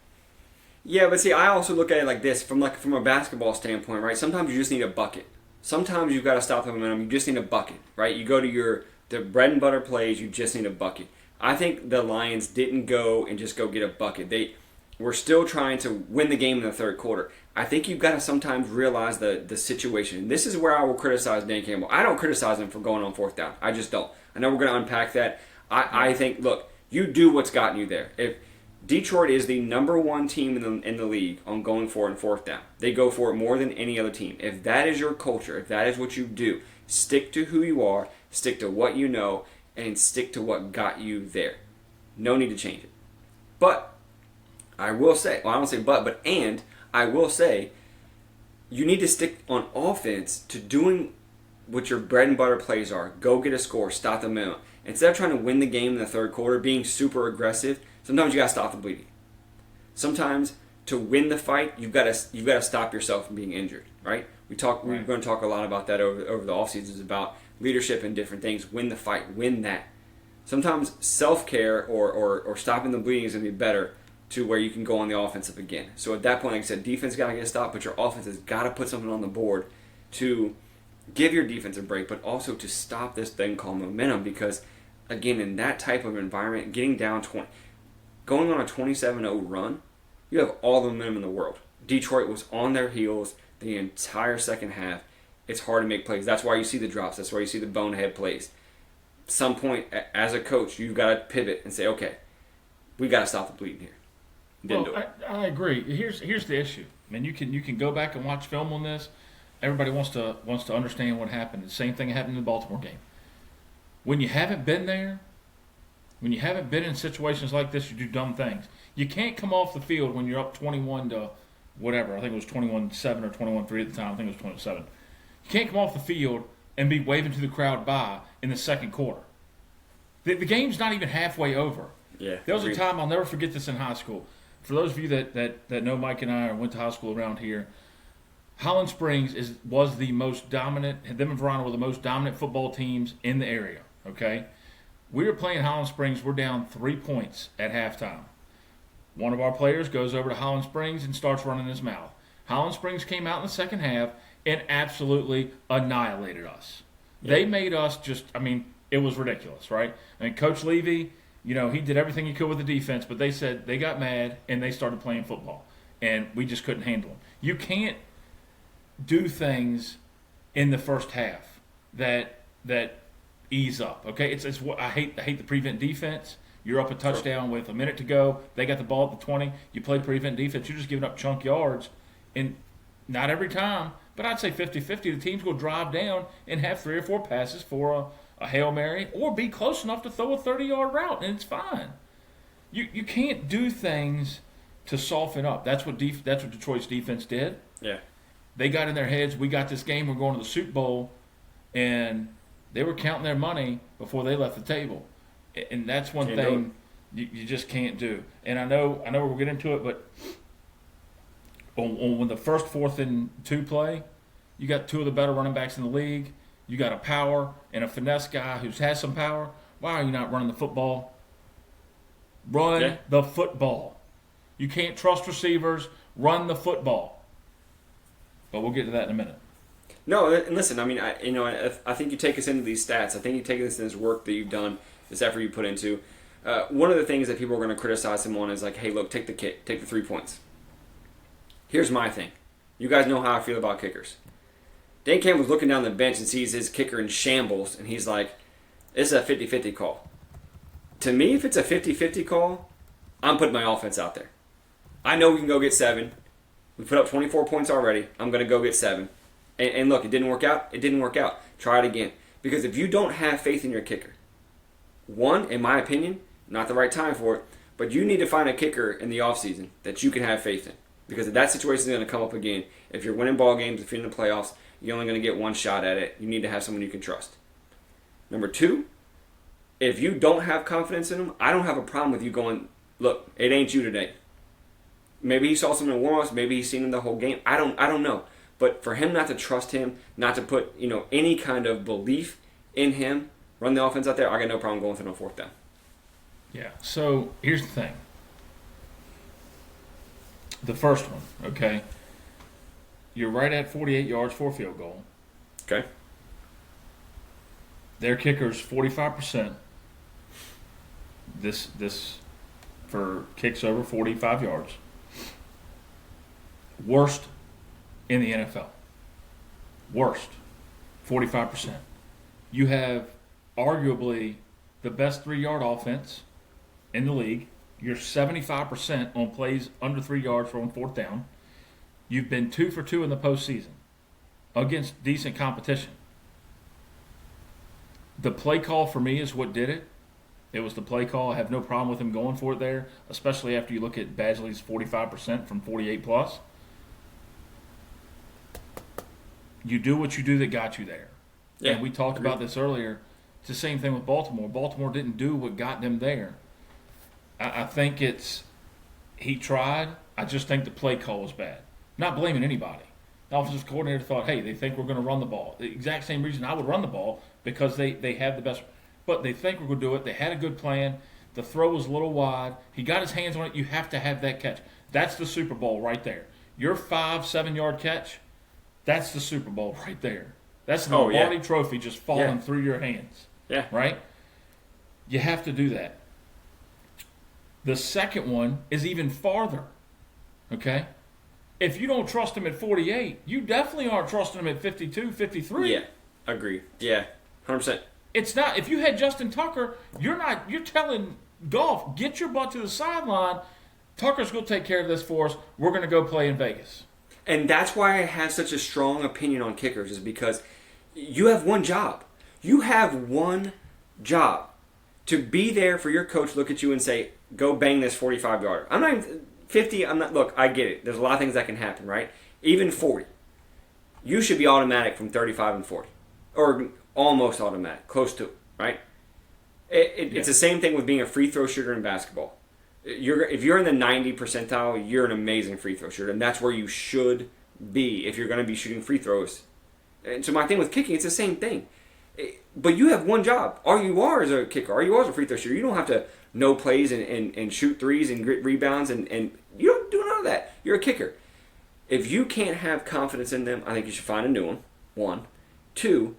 Yeah, but see, I also look at it like this, from a basketball standpoint, right? Sometimes you just need a bucket. Sometimes you've got to stop the momentum. You just need a bucket, right? You go to the bread and butter plays. You just need a bucket. I think the Lions didn't go and just go get a bucket. They were still trying to win the game in the third quarter. I think you've got to sometimes realize the situation. This is where I will criticize Dan Campbell. I don't criticize him for going on fourth down. I just don't. I know we're going to unpack that. I think, look, you do what's gotten you there. If Detroit is the number one team in the league on going for it in fourth down. They go for it more than any other team. If that is your culture, if that is what you do, stick to who you are, stick to what you know, and stick to what got you there. No need to change it. But I will say, well, I don't say but I will say, you need to stick on offense to doing what your bread and butter plays are. Go get a score, stop the minimum. Instead of trying to win the game in the third quarter, being super aggressive, sometimes you got to stop the bleeding. Sometimes to win the fight, you've got to stop yourself from being injured, right? We're going to talk a lot about that over the off seasons, about leadership and different things. Win the fight, win that. Sometimes self-care or stopping the bleeding is going to be better to where you can go on the offensive again. So at that point, like I said, defense got to get stopped, but your offense has got to put something on the board to give your defense a break, but also to stop this thing called momentum. Because, again, in that type of environment, getting down 20, going on a 27-0 run, you have all the momentum in the world. Detroit was on their heels the entire second half. It's hard to make plays. That's why you see the drops. That's why you see the bonehead plays. At some point, as a coach, you've got to pivot and say, okay, we got to stop the bleeding here. Didn't do it. I agree. Here's the issue. I mean, you can go back and watch film on this. Everybody wants to understand what happened. The same thing happened in the Baltimore game. When you haven't been there, when you haven't been in situations like this, you do dumb things. You can't come off the field when you're up 21 to whatever. I think it was 21-7 or 21-3 at the time. I think it was 27. You can't come off the field and be waving to the crowd bye in the second quarter. The game's not even halfway over. Yeah. There was a time, I'll never forget this in high school. For those of you that know Mike and I or went to high school around here, Highland Springs was the most dominant, them and Verona were the most dominant football teams in the area, okay? We were playing Highland Springs. We're down 3 points at halftime. One of our players goes over to Highland Springs and starts running his mouth. Highland Springs came out in the second half and absolutely annihilated us. Yep. They made us it was ridiculous, right? I mean, Coach Levy, he did everything he could with the defense, but they said they got mad and they started playing football, and we just couldn't handle them. You can't do things in the first half that ease up. Okay, it's what I hate the prevent defense. You're up a touchdown with a minute to go. They got the ball at the 20. You play prevent defense. You're just giving up chunk yards. And not every time, but I'd say 50-50. The teams will drive down and have 3 or 4 passes for a Hail Mary or be close enough to throw a 30-yard route, and it's fine. You can't do things to soften up. That's what Detroit's defense did. Yeah. They got in their heads, we got this game, we're going to the Super Bowl, and they were counting their money before they left the table. And that's one thing you just can't do. And I know we'll get into it, but on the first 4th and 2 play, you got 2 of the better running backs in the league. You got a power and a finesse guy who has some power. Why are you not running the football? Run the football. You can't trust receivers. Run the football. But we'll get to that in a minute. No, and listen, I mean, I think you take us into these stats. I think you take us into this work that you've done, this effort you put into. One of the things that people are going to criticize him on is like, hey, look, take the 3 points. Here's my thing. You guys know how I feel about kickers. Dan Campbell's looking down the bench and sees his kicker in shambles, and he's like, this is a 50-50 call. To me, if it's a 50-50 call, I'm putting my offense out there. I know we can go get 7. We put up 24 points already. I'm going to go get 7. And look, it didn't work out. It didn't work out. Try it again. Because if you don't have faith in your kicker, one, in my opinion, not the right time for it, but you need to find a kicker in the offseason that you can have faith in. Because if that situation is going to come up again, if you're winning ball games, if you're in the playoffs, you're only going to get one shot at it. You need to have someone you can trust. Number 2, if you don't have confidence in him, I don't have a problem with you going, look, it ain't you today. Maybe he saw something in warm-ups, maybe he's seen him the whole game. I don't know. But for him not to trust him, not to put any kind of belief in him, run the offense out there, I got no problem going through no 4th down. Yeah. So here's the thing. The first one, okay? You're right at 48 yards for a field goal. Okay. Their kicker's 45%. This for kicks over 45 yards. Worst in the NFL. Worst. 45%. You have arguably the best 3-yard offense in the league. You're 75% on plays under 3 yards for on 4th down. You've been 2 for 2 in the postseason against decent competition. The play call for me is what did it. It was the play call. I have no problem with him going for it there, especially after you look at Badgley's 45% from 48 plus. You do what you do that got you there. Yeah, and we talked about this earlier. It's the same thing with Baltimore. Baltimore didn't do what got them there. I think he tried. I just think the play call was bad. Not blaming anybody. The offensive coordinator thought, hey, they think we're going to run the ball. The exact same reason I would run the ball, because they have the best. But they think we're going to do it. They had a good plan. The throw was a little wide. He got his hands on it. You have to have that catch. That's the Super Bowl right there. Your 5-7-yard catch, that's the Super Bowl right there. That's the Lombardi Trophy just falling through your hands. Yeah. Right? You have to do that. The second one is even farther. Okay? If you don't trust him at 48, you definitely aren't trusting him at 52, 53. Yeah, agreed. Yeah, 100%. It's not. If you had Justin Tucker, you're telling Goff, get your butt to the sideline. Tucker's going to take care of this for us. We're going to go play in Vegas. And that's why I have such a strong opinion on kickers, is because you have one job. You have one job to be there for your coach to look at you and say, go bang this 45-yarder. I'm not even 50. Look, I get it. There's a lot of things that can happen, right? Even 40. You should be automatic from 35 and 40. Or almost automatic, close to, right? It's the same thing with being a free throw shooter in basketball. If you're in the 90 percentile, you're an amazing free throw shooter, and that's where you should be if you're going to be shooting free throws. And so my thing with kicking, it's the same thing. But you have one job. All you are is a kicker. All you are is a free throw shooter. You don't have to know plays and shoot threes and get rebounds, and you don't do none of that. You're a kicker. If you can't have confidence in them, I think you should find a new one. 1. 2,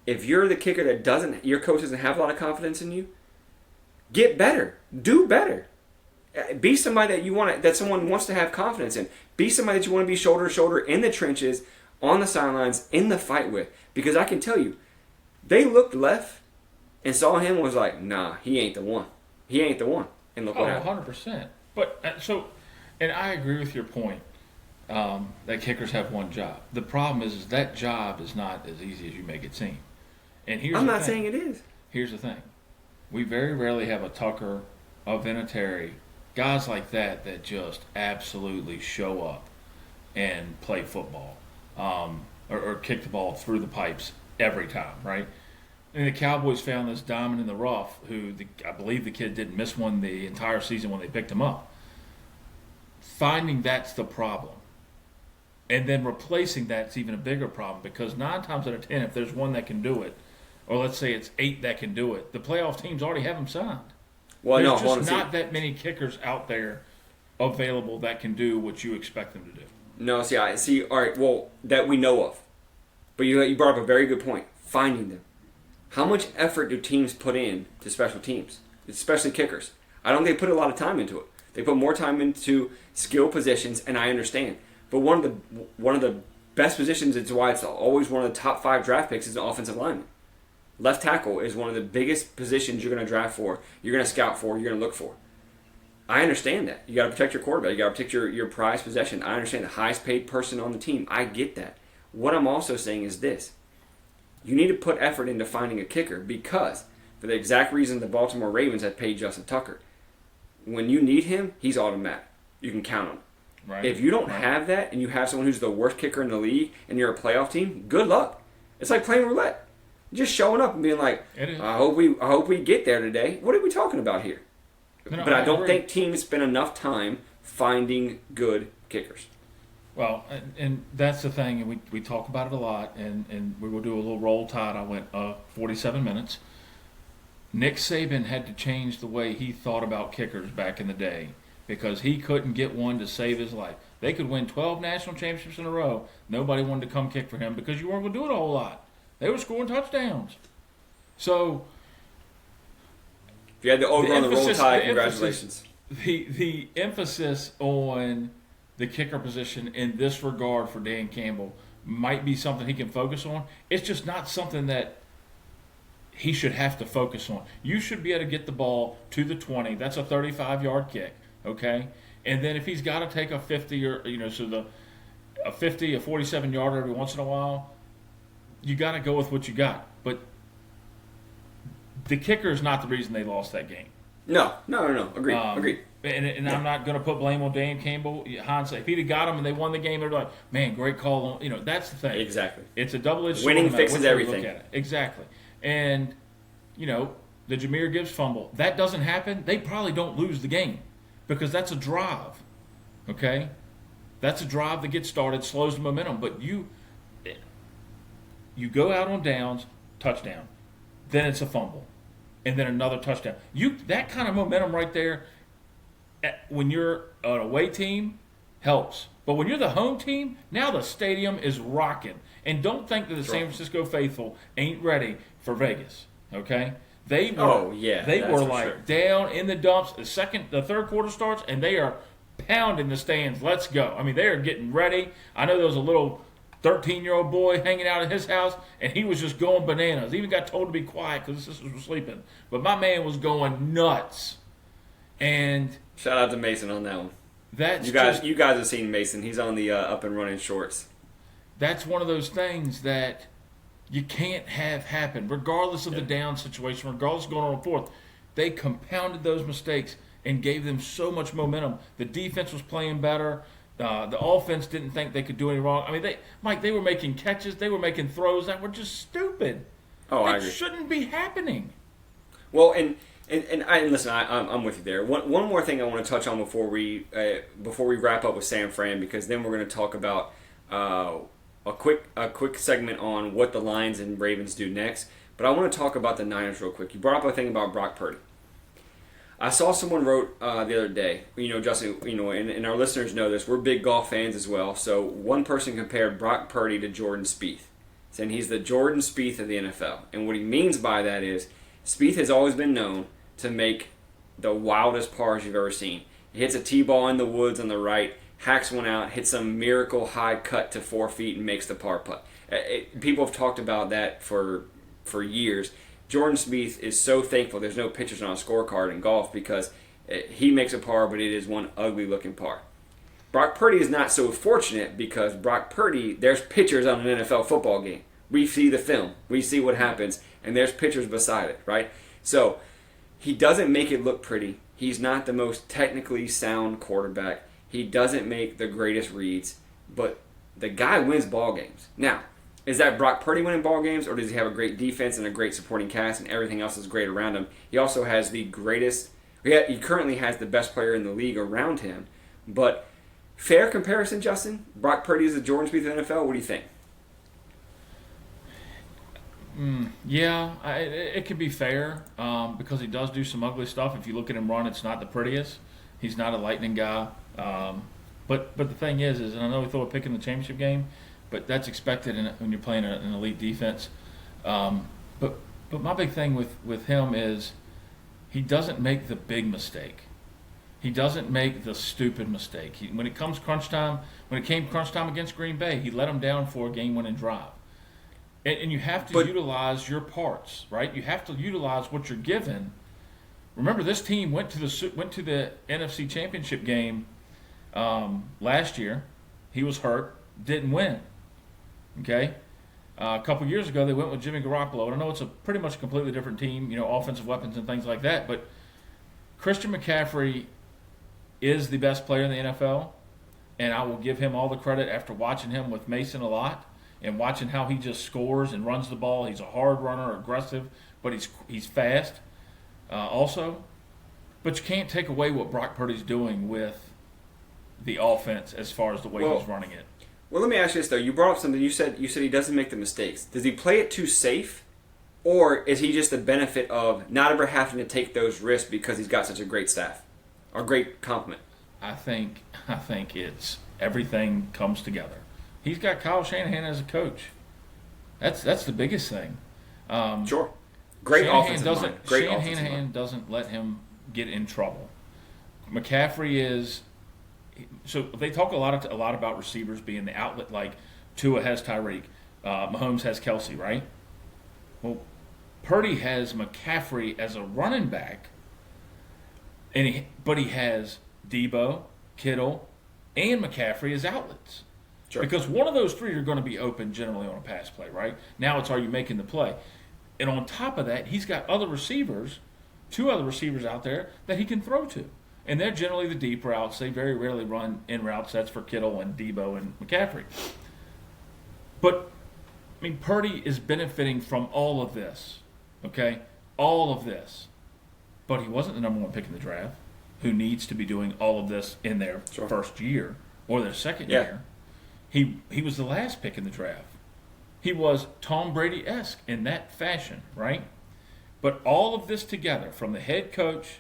if you're the kicker that your coach doesn't have a lot of confidence in you, get better. Do better. Be somebody that you want that someone wants to have confidence in. Be somebody that you want to be shoulder to shoulder in the trenches, on the sidelines, in the fight with. Because I can tell you, they looked left and saw him and was like, nah, he ain't the one. He ain't the one. And look what happened. 100%. But and I agree with your point that kickers have one job. The problem is that job is not as easy as you make it seem. And I'm not saying it is. Here's the thing. We very rarely have a Tucker, a Vinatieri, guys like that just absolutely show up and play football or kick the ball through the pipes every time, right? And the Cowboys found this diamond in the rough who I believe the kid didn't miss one the entire season when they picked him up. Finding that's the problem. And then replacing that's even a bigger problem because 9 times out of 10, if there's one that can do it, or let's say it's 8 that can do it, the playoff teams already have them signed. Well, There's just not that many kickers out there available that can do what you expect them to do. No, see. All right, well, that we know of. But you brought up a very good point. Finding them. How much effort do teams put in to special teams, especially kickers? I don't think they put a lot of time into it. They put more time into skill positions, and I understand. But one of the best positions, it's why it's always one of the top 5 draft picks, is the offensive lineman. Left tackle is one of the biggest positions you're going to draft for, you're going to scout for, you're going to look for. I understand that. You got to protect your quarterback. You got to protect your prized possession. I understand the highest paid person on the team. I get that. What I'm also saying is this. You need to put effort into finding a kicker because, for the exact reason the Baltimore Ravens have paid Justin Tucker, when you need him, he's automatic. You can count on him. Right. If you don't have that and you have someone who's the worst kicker in the league and you're a playoff team, good luck. It's like playing roulette. Just showing up and being like, I hope we get there today. What are we talking about here? No, but I don't think teams spend enough time finding good kickers. Well, and that's the thing, and we talk about it a lot, and we will do a little roll tide. I went 47 minutes. Nick Saban had to change the way he thought about kickers back in the day because he couldn't get one to save his life. They could win 12 national championships in a row. Nobody wanted to come kick for him because you weren't going to do it a whole lot. They were scoring touchdowns. So, if you had the over on the roll tide, congratulations. The emphasis on the kicker position in this regard for Dan Campbell might be something he can focus on. It's just not something that he should have to focus on. You should be able to get the ball to the 20. That's a 35-yard kick, okay? And then if he's got to take a 50 or a 50, a 47-yarder every once in a while, you got to go with what you got. But the kicker is not the reason they lost that game. No. Agreed. And I'm not going to put blame on Dan Campbell. Hindsight, if he'd have got them and they won the game, they'd be like, man, great call. That's the thing. Exactly. It's a double-edged sword. Winning fixes everything. Look at it. Exactly. And, the Jahmyr Gibbs fumble, that doesn't happen, they probably don't lose the game because that's a drive, okay? That's a drive that gets started, slows the momentum. But you go out on downs, touchdown. Then it's a fumble. And then another touchdown. That kind of momentum right there, when you're an away team, helps. But when you're the home team, now the stadium is rocking. And don't think that the San Francisco faithful ain't ready for Vegas, okay? They were like down in the dumps. The third quarter starts, and they are pounding the stands. Let's go. I mean, they are getting ready. I know there was a little 13-year-old boy hanging out at his house, and he was just going bananas. He even got told to be quiet because his sisters were sleeping. But my man was going nuts. And shout out to Mason on that one. You guys have seen Mason. He's on the up and running shorts. That's one of those things that you can't have happen, regardless of the down situation, regardless of going on fourth. They compounded those mistakes and gave them so much momentum. The defense was playing better. The offense didn't think they could do any wrong. I mean, they were making catches. They were making throws that were just stupid. I agree. It shouldn't be happening. Well, and listen, I'm with you there. One more thing I want to touch on before we wrap up with San Fran, because then we're going to talk about a quick segment on what the Lions and Ravens do next. But I want to talk about the Niners real quick. You brought up a thing about Brock Purdy. I saw someone wrote the other day, Justin, and our listeners know this, we're big golf fans as well. So one person compared Brock Purdy to Jordan Spieth, saying he's the Jordan Spieth of the NFL. And what he means by that is Spieth has always been known to make the wildest pars you've ever seen. He hits a T-ball in the woods on the right, hacks one out, hits some miracle high cut to 4 feet, and makes the par putt. People have talked about that for years. Jordan Spieth is so thankful there's no pictures on a scorecard in golf because he makes a par, but it is one ugly-looking par. Brock Purdy is not so fortunate because Brock Purdy, there's pictures on an NFL football game. We see the film. We see what happens, and there's pictures beside it, right? So he doesn't make it look pretty. He's not the most technically sound quarterback. He doesn't make the greatest reads, but the guy wins ball games. Now, is that Brock Purdy winning ball games, or does he have a great defense and a great supporting cast and everything else is great around him? He also has the greatest, he currently has the best player in the league around him, but fair comparison, Justin? Brock Purdy is the Jordan Spieth of the NFL? What do you think? Yeah, it could be fair because he does do some ugly stuff. If you look at him run, it's not the prettiest. He's not a lightning guy. But the thing is, and I know we throw a pick in the championship game, but that's expected when you're playing an elite defense. But my big thing with him is he doesn't make the big mistake. He doesn't make the stupid mistake. When it came crunch time against Green Bay, he let them down for a game-winning drive. And you have to utilize your parts, right? You have to utilize what you're given. Remember, this team went to the NFC Championship game last year. He was hurt, didn't win. Okay, a couple years ago they went with Jimmy Garoppolo, and I know it's a pretty much completely different team, offensive weapons and things like that. But Christian McCaffrey is the best player in the NFL, and I will give him all the credit after watching him with Mason a lot. And watching how he just scores and runs the ball. He's a hard runner, aggressive, but he's fast also. But you can't take away what Brock Purdy's doing with the offense as far as the way he's running it. Well, let me ask you this, though. You brought up something. You said he doesn't make the mistakes. Does he play it too safe? Or is he just the benefit of not ever having to take those risks because he's got such a great staff? Or great complement? I think it's everything comes together. He's got Kyle Shanahan as a coach. That's the biggest thing. Sure. Great offensive mind. Shanahan doesn't let him get in trouble. McCaffrey is. So they talk a lot about receivers being the outlet. Like Tua has Tyreek, Mahomes has Kelsey, right? Well, Purdy has McCaffrey as a running back, but he has Debo, Kittle, and McCaffrey as outlets. Sure. Because one of those three are going to be open generally on a pass play, right? Now it's, are you making the play? And on top of that, he's got two other receivers out there that he can throw to. And they're generally the deep routes. They very rarely run in route sets for Kittle and Debo and McCaffrey. But, Purdy is benefiting from all of this, okay? All of this. But he wasn't the number one pick in the draft who needs to be doing all of this in their first year or their second year. He was the last pick in the draft. He was Tom Brady-esque in that fashion, right? But all of this together, from the head coach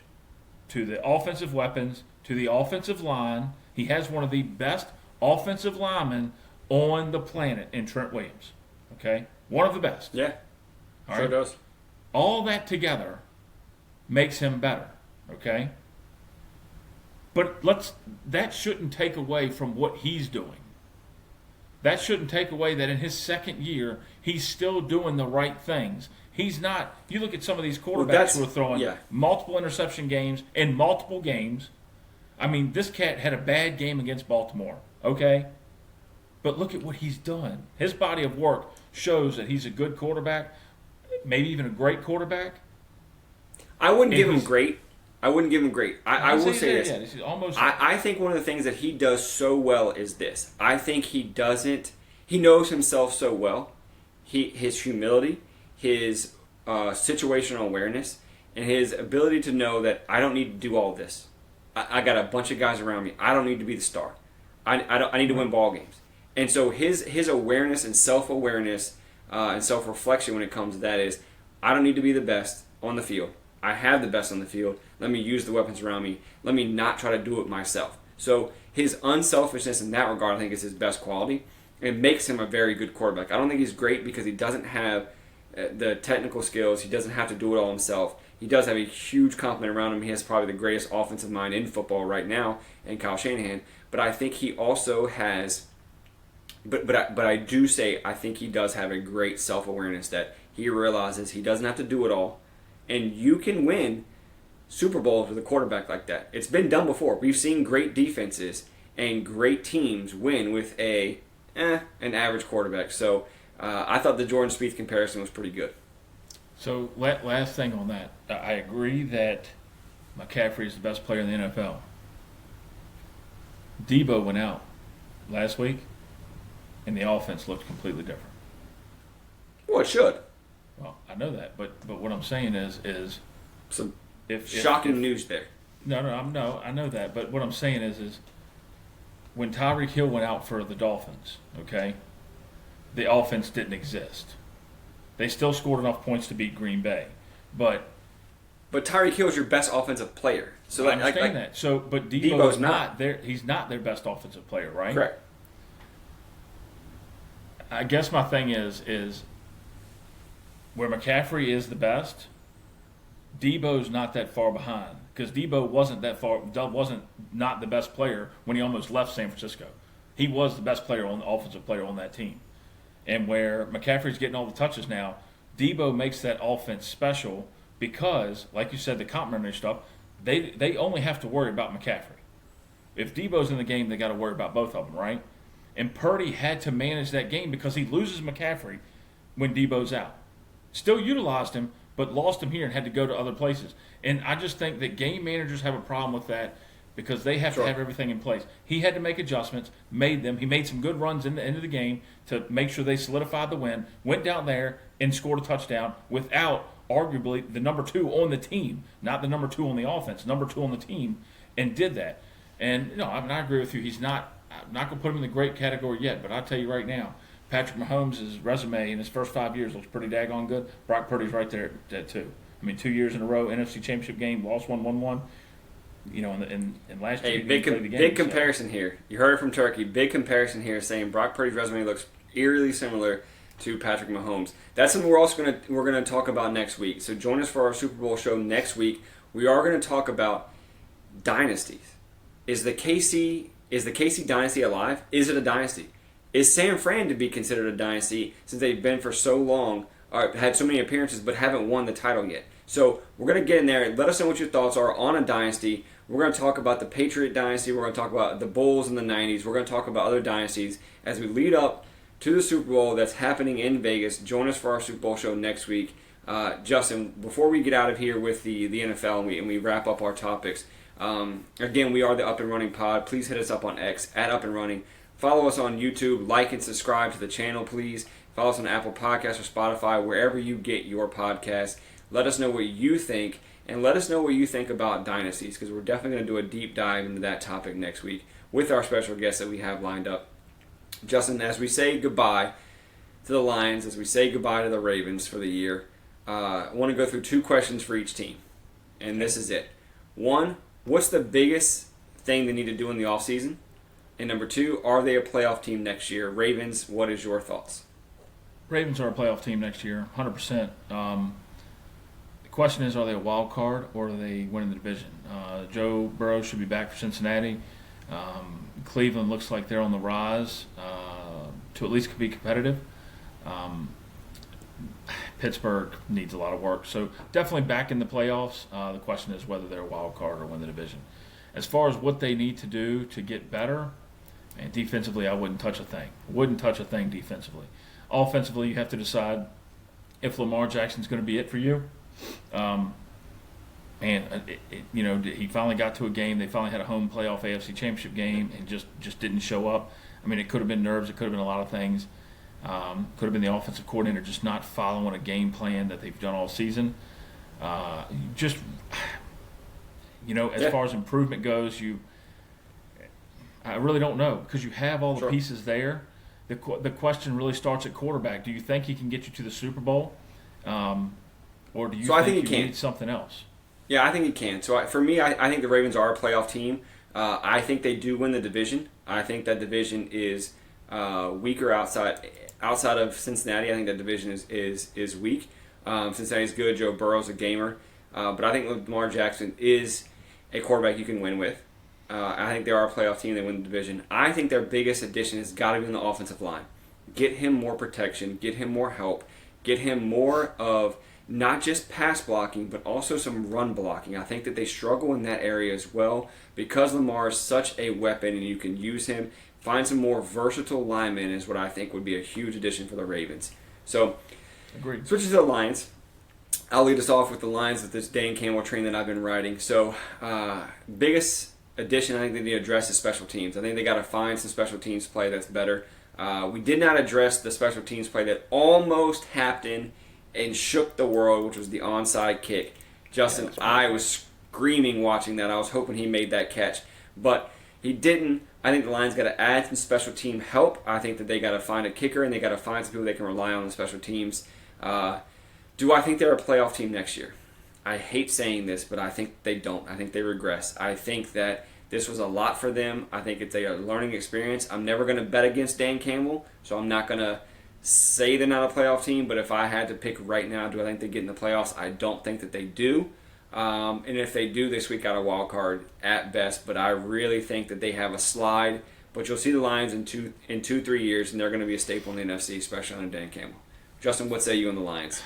to the offensive weapons to the offensive line, he has one of the best offensive linemen on the planet in Trent Williams. Okay? One of the best. Yeah. Sure does. All that together makes him better. Okay? But that shouldn't take away from what he's doing. That shouldn't take away that in his second year, he's still doing the right things. He's not. You look at some of these quarterbacks who are throwing multiple interception games in multiple games. This cat had a bad game against Baltimore, okay? But look at what he's done. His body of work shows that he's a good quarterback, maybe even a great quarterback. I wouldn't give him great. I will say this. This is almost. I think one of the things that he does so well is this. I think he knows himself so well. His humility, his situational awareness, and his ability to know that I don't need to do all this. I got a bunch of guys around me. I don't need to be the star. I need to win ball games. And so his awareness and self-awareness and self-reflection when it comes to that is, I don't need to be the best on the field. I have the best on the field. Let me use the weapons around me. Let me not try to do it myself. So his unselfishness in that regard, I think, is his best quality. It makes him a very good quarterback. I don't think he's great because he doesn't have the technical skills. He doesn't have to do it all himself. He does have a huge complement around him. He has probably the greatest offensive mind in football right now in Kyle Shanahan. But I think he also has, but I do say I think he does have a great self-awareness that he realizes he doesn't have to do it all. And you can win Super Bowls with a quarterback like that. It's been done before. We've seen great defenses and great teams win with an average quarterback. So I thought the Jordan Spieth comparison was pretty good. So last thing on that, I agree that McCaffrey is the best player in the NFL. Debo went out last week, and the offense looked completely different. Well, it should. Well, I know that, but what I'm saying is Some if shocking news there. No, I know that, but what I'm saying is when Tyreek Hill went out for the Dolphins, okay, the offense didn't exist. They still scored enough points to beat Green Bay, but Tyreek Hill is your best offensive player. So I understand that. So, but Debo's not there. He's not their best offensive player, right? Correct. I guess my thing is where McCaffrey is the best, Debo's not that far behind because Debo wasn't not the best player when he almost left San Francisco. He was the best player on the offensive player on that team. And where McCaffrey's getting all the touches now, Debo makes that offense special because, like you said, the complementary stuff, they only have to worry about McCaffrey. If Debo's in the game, they got to worry about both of them, right? And Purdy had to manage that game because he loses McCaffrey when Debo's out. Still utilized him, but lost him here and had to go to other places. And I just think that game managers have a problem with that because they have to have everything in place. He had to make adjustments, made them. He made some good runs in the end of the game to make sure they solidified the win, went down there and scored a touchdown without arguably the number 2 on the team, not the number 2 on the offense, number 2 on the team, and did that. And, I agree with you. I'm not going to put him in the great category yet, but I'll tell you right now, Patrick Mahomes' resume in his first 5 years looks pretty daggone good. Brock Purdy's right there at 2. 2 years in a row, NFC Championship game, lost one, won one. And last year, big comparison here. You heard it from Turkey. Big comparison here, saying Brock Purdy's resume looks eerily similar to Patrick Mahomes. That's something we're gonna talk about next week. So join us for our Super Bowl show next week. We are going to talk about dynasties. Is the KC dynasty alive? Is it a dynasty? Is San Fran to be considered a dynasty since they've been for so long, or had so many appearances but haven't won the title yet? So we're going to get in there. Let us know what your thoughts are on a dynasty. We're going to talk about the Patriot dynasty. We're going to talk about the Bulls in the 90s. We're going to talk about other dynasties as we lead up to the Super Bowl that's happening in Vegas. Join us for our Super Bowl show next week. Justin, before we get out of here with the NFL and we wrap up our topics, again, we are the Up and Running Pod. Please hit us up on X at Up and Running. Follow us on YouTube. Like and subscribe to the channel, please. Follow us on Apple Podcasts or Spotify, wherever you get your podcasts. Let us know what you think, and let us know what you think about dynasties, because we're definitely going to do a deep dive into that topic next week with our special guests that we have lined up. Justin, as we say goodbye to the Lions, as we say goodbye to the Ravens for the year, I want to go through 2 questions for each team, and this is it. 1, what's the biggest thing they need to do in the offseason? And number 2, are they a playoff team next year? Ravens, what is your thoughts? Ravens are a playoff team next year, 100%. The question is, are they a wild card or are they winning the division? Joe Burrow should be back for Cincinnati. Cleveland looks like they're on the rise to at least be competitive. Pittsburgh needs a lot of work. So definitely back in the playoffs. The question is whether they're a wild card or win the division. As far as what they need to do to get better, and defensively, I wouldn't touch a thing. Wouldn't touch a thing defensively. Offensively, you have to decide if Lamar Jackson's going to be it for you. He finally got to a game. They finally had a home playoff AFC Championship game and just didn't show up. It could have been nerves. It could have been a lot of things. Could have been the offensive coordinator just not following a game plan that they've done all season. As far as improvement goes, I really don't know because you have all the pieces there. The question really starts at quarterback. Do you think he can get you to the Super Bowl? Or do you think you need something else? Yeah, I think he can. So for me, I think the Ravens are a playoff team. I think they do win the division. I think that division is weaker outside of Cincinnati. I think that division is weak. Cincinnati's good. Joe Burrow's a gamer. But I think Lamar Jackson is a quarterback you can win with. I think they are a playoff team. They win the division. I think their biggest addition has got to be on the offensive line. Get him more protection. Get him more help. Get him more of not just pass blocking, but also some run blocking. I think that they struggle in that area as well because Lamar is such a weapon and you can use him. Find some more versatile linemen is what I think would be a huge addition for the Ravens. So, agreed. Switches to the Lions. I'll lead us off with the Lions with this Dan Campbell train that I've been writing. So, biggest addition I think they need to address is special teams. I think they got to find some special teams play that's better. We did not address the special teams play that almost happened and shook the world, which was the onside kick. Justin, I was screaming watching that. I was hoping he made that catch, but he didn't. I think the Lions got to add some special team help. I think that they got to find a kicker and they got to find some people they can rely on the special teams. Do I think they're a playoff team next year? I hate saying this, but I think they don't. I think they regress. I think that this was a lot for them. I think it's a learning experience. I'm never going to bet against Dan Campbell, so I'm not going to say they're not a playoff team, but if I had to pick right now, do I think they get in the playoffs? I don't think that they do. And if they do, they squeak out a wild card at best, but I really think that they have a slide. But you'll see the Lions in 2-3 years, and they're going to be a staple in the NFC, especially under Dan Campbell. Justin, what say you on the Lions?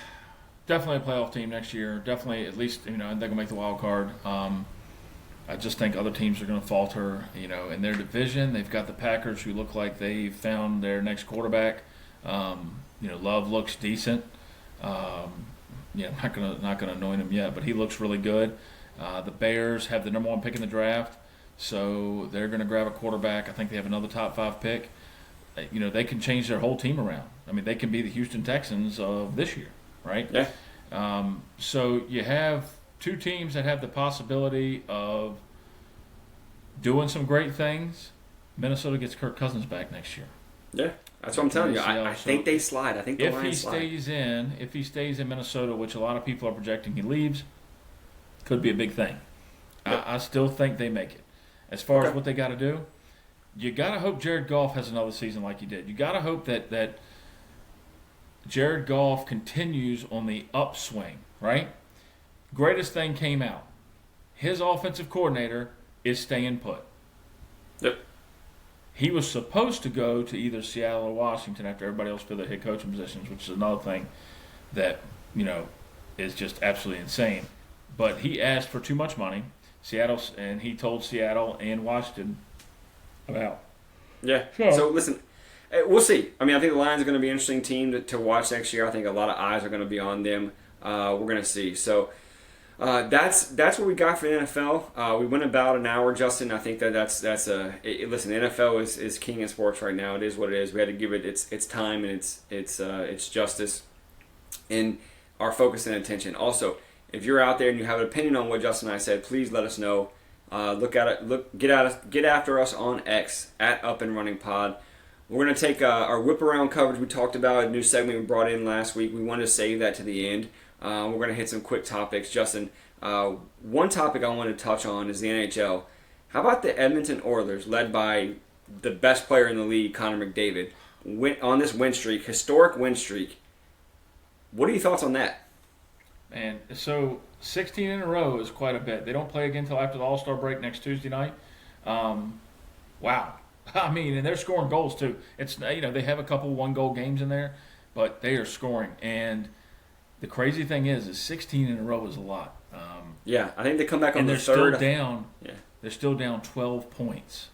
Definitely a playoff team next year. Definitely, at least, they're going to make the wild card. I just think other teams are going to falter. In their division, they've got the Packers, who look like they found their next quarterback. Love looks decent. I'm not gonna anoint him yet, but he looks really good. The Bears have the number 1 pick in the draft, so they're going to grab a quarterback. I think they have another top 5 pick. They can change their whole team around. I mean, they can be the Houston Texans of this year, right? Yeah. So you have 2 teams that have the possibility of doing some great things. Minnesota gets Kirk Cousins back next year. Yeah. That's what I'm telling you. I think they slide. I think the Lions slide. If he stays in Minnesota, which a lot of people are projecting he leaves, could be a big thing. Yep. I still think they make it. As far as what they got to do, you got to hope Jared Goff has another season like he did. You got to hope that Jared Goff continues on the upswing, right? Greatest thing came out. His offensive coordinator is staying put. Yep. He was supposed to go to either Seattle or Washington after everybody else filled their head coaching positions, which is another thing that, is just absolutely insane. But he asked for too much money, and he told Seattle and Washington about. Yeah. So listen, we'll see. I mean, I think the Lions are going to be an interesting team to watch next year. I think a lot of eyes are going to be on them. We're going to see. So that's what we got for the NFL. We went about an hour, Justin. I think that's listen. The NFL is king in sports right now. It is what it is. We had to give it its time and its justice and our focus and attention. Also, if you're out there and you have an opinion on what Justin and I said, please let us know. Get after us on X at Up and Running Pod. We're going to take our whip around coverage we talked about, a new segment we brought in last week. We wanted to save that to the end. We're going to hit some quick topics. Justin, one topic I want to touch on is the NHL. How about the Edmonton Oilers, led by the best player in the league, Connor McDavid, went on this win streak, historic win streak. What are your thoughts on that? And so 16 in a row is quite a bit. They don't play again until after the All-Star break next Tuesday night. Wow. I mean, and they're scoring goals too. It's they have a couple 1-goal games in there, but they are scoring. And the crazy thing is 16 in a row is a lot. I think they come back on the third. third. Still down. Yeah. They're still down 12 points.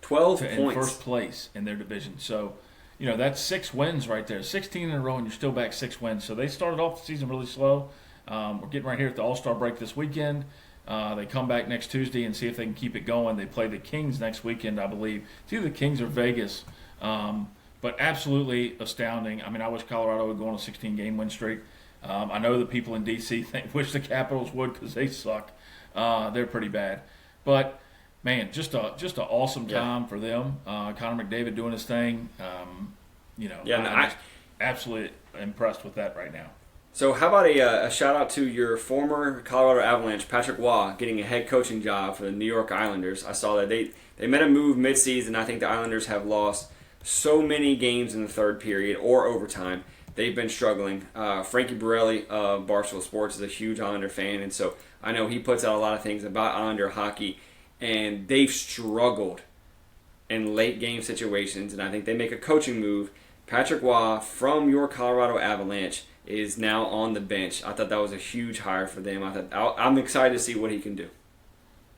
12 points in first place in their division. So, that's 6 wins right there. 16 in a row, and you're still back 6 wins. So they started off the season really slow. We're getting right here at the All-Star break this weekend. They come back next Tuesday and see if they can keep it going. They play the Kings next weekend, I believe. It's either the Kings or Vegas. But absolutely astounding. I mean, I wish Colorado would go on a 16-game win streak. I know the people in D.C. wish the Capitals would because they suck. They're pretty bad. But, man, just an awesome time for them. Connor McDavid doing his thing. I'm just absolutely impressed with that right now. So how about a shout-out to your former Colorado Avalanche, Patrick Waugh, getting a head coaching job for the New York Islanders. I saw that they made a move mid-season. I think the Islanders have lost so many games in the third period or overtime. They've been struggling. Frankie Borelli of Barstool Sports is a huge Islander fan, and so I know he puts out a lot of things about Islander hockey, and they've struggled in late game situations, and I think they make a coaching move. Patrick Waugh from your Colorado Avalanche is now on the bench. I thought that was a huge hire for them. I'm excited to see what he can do.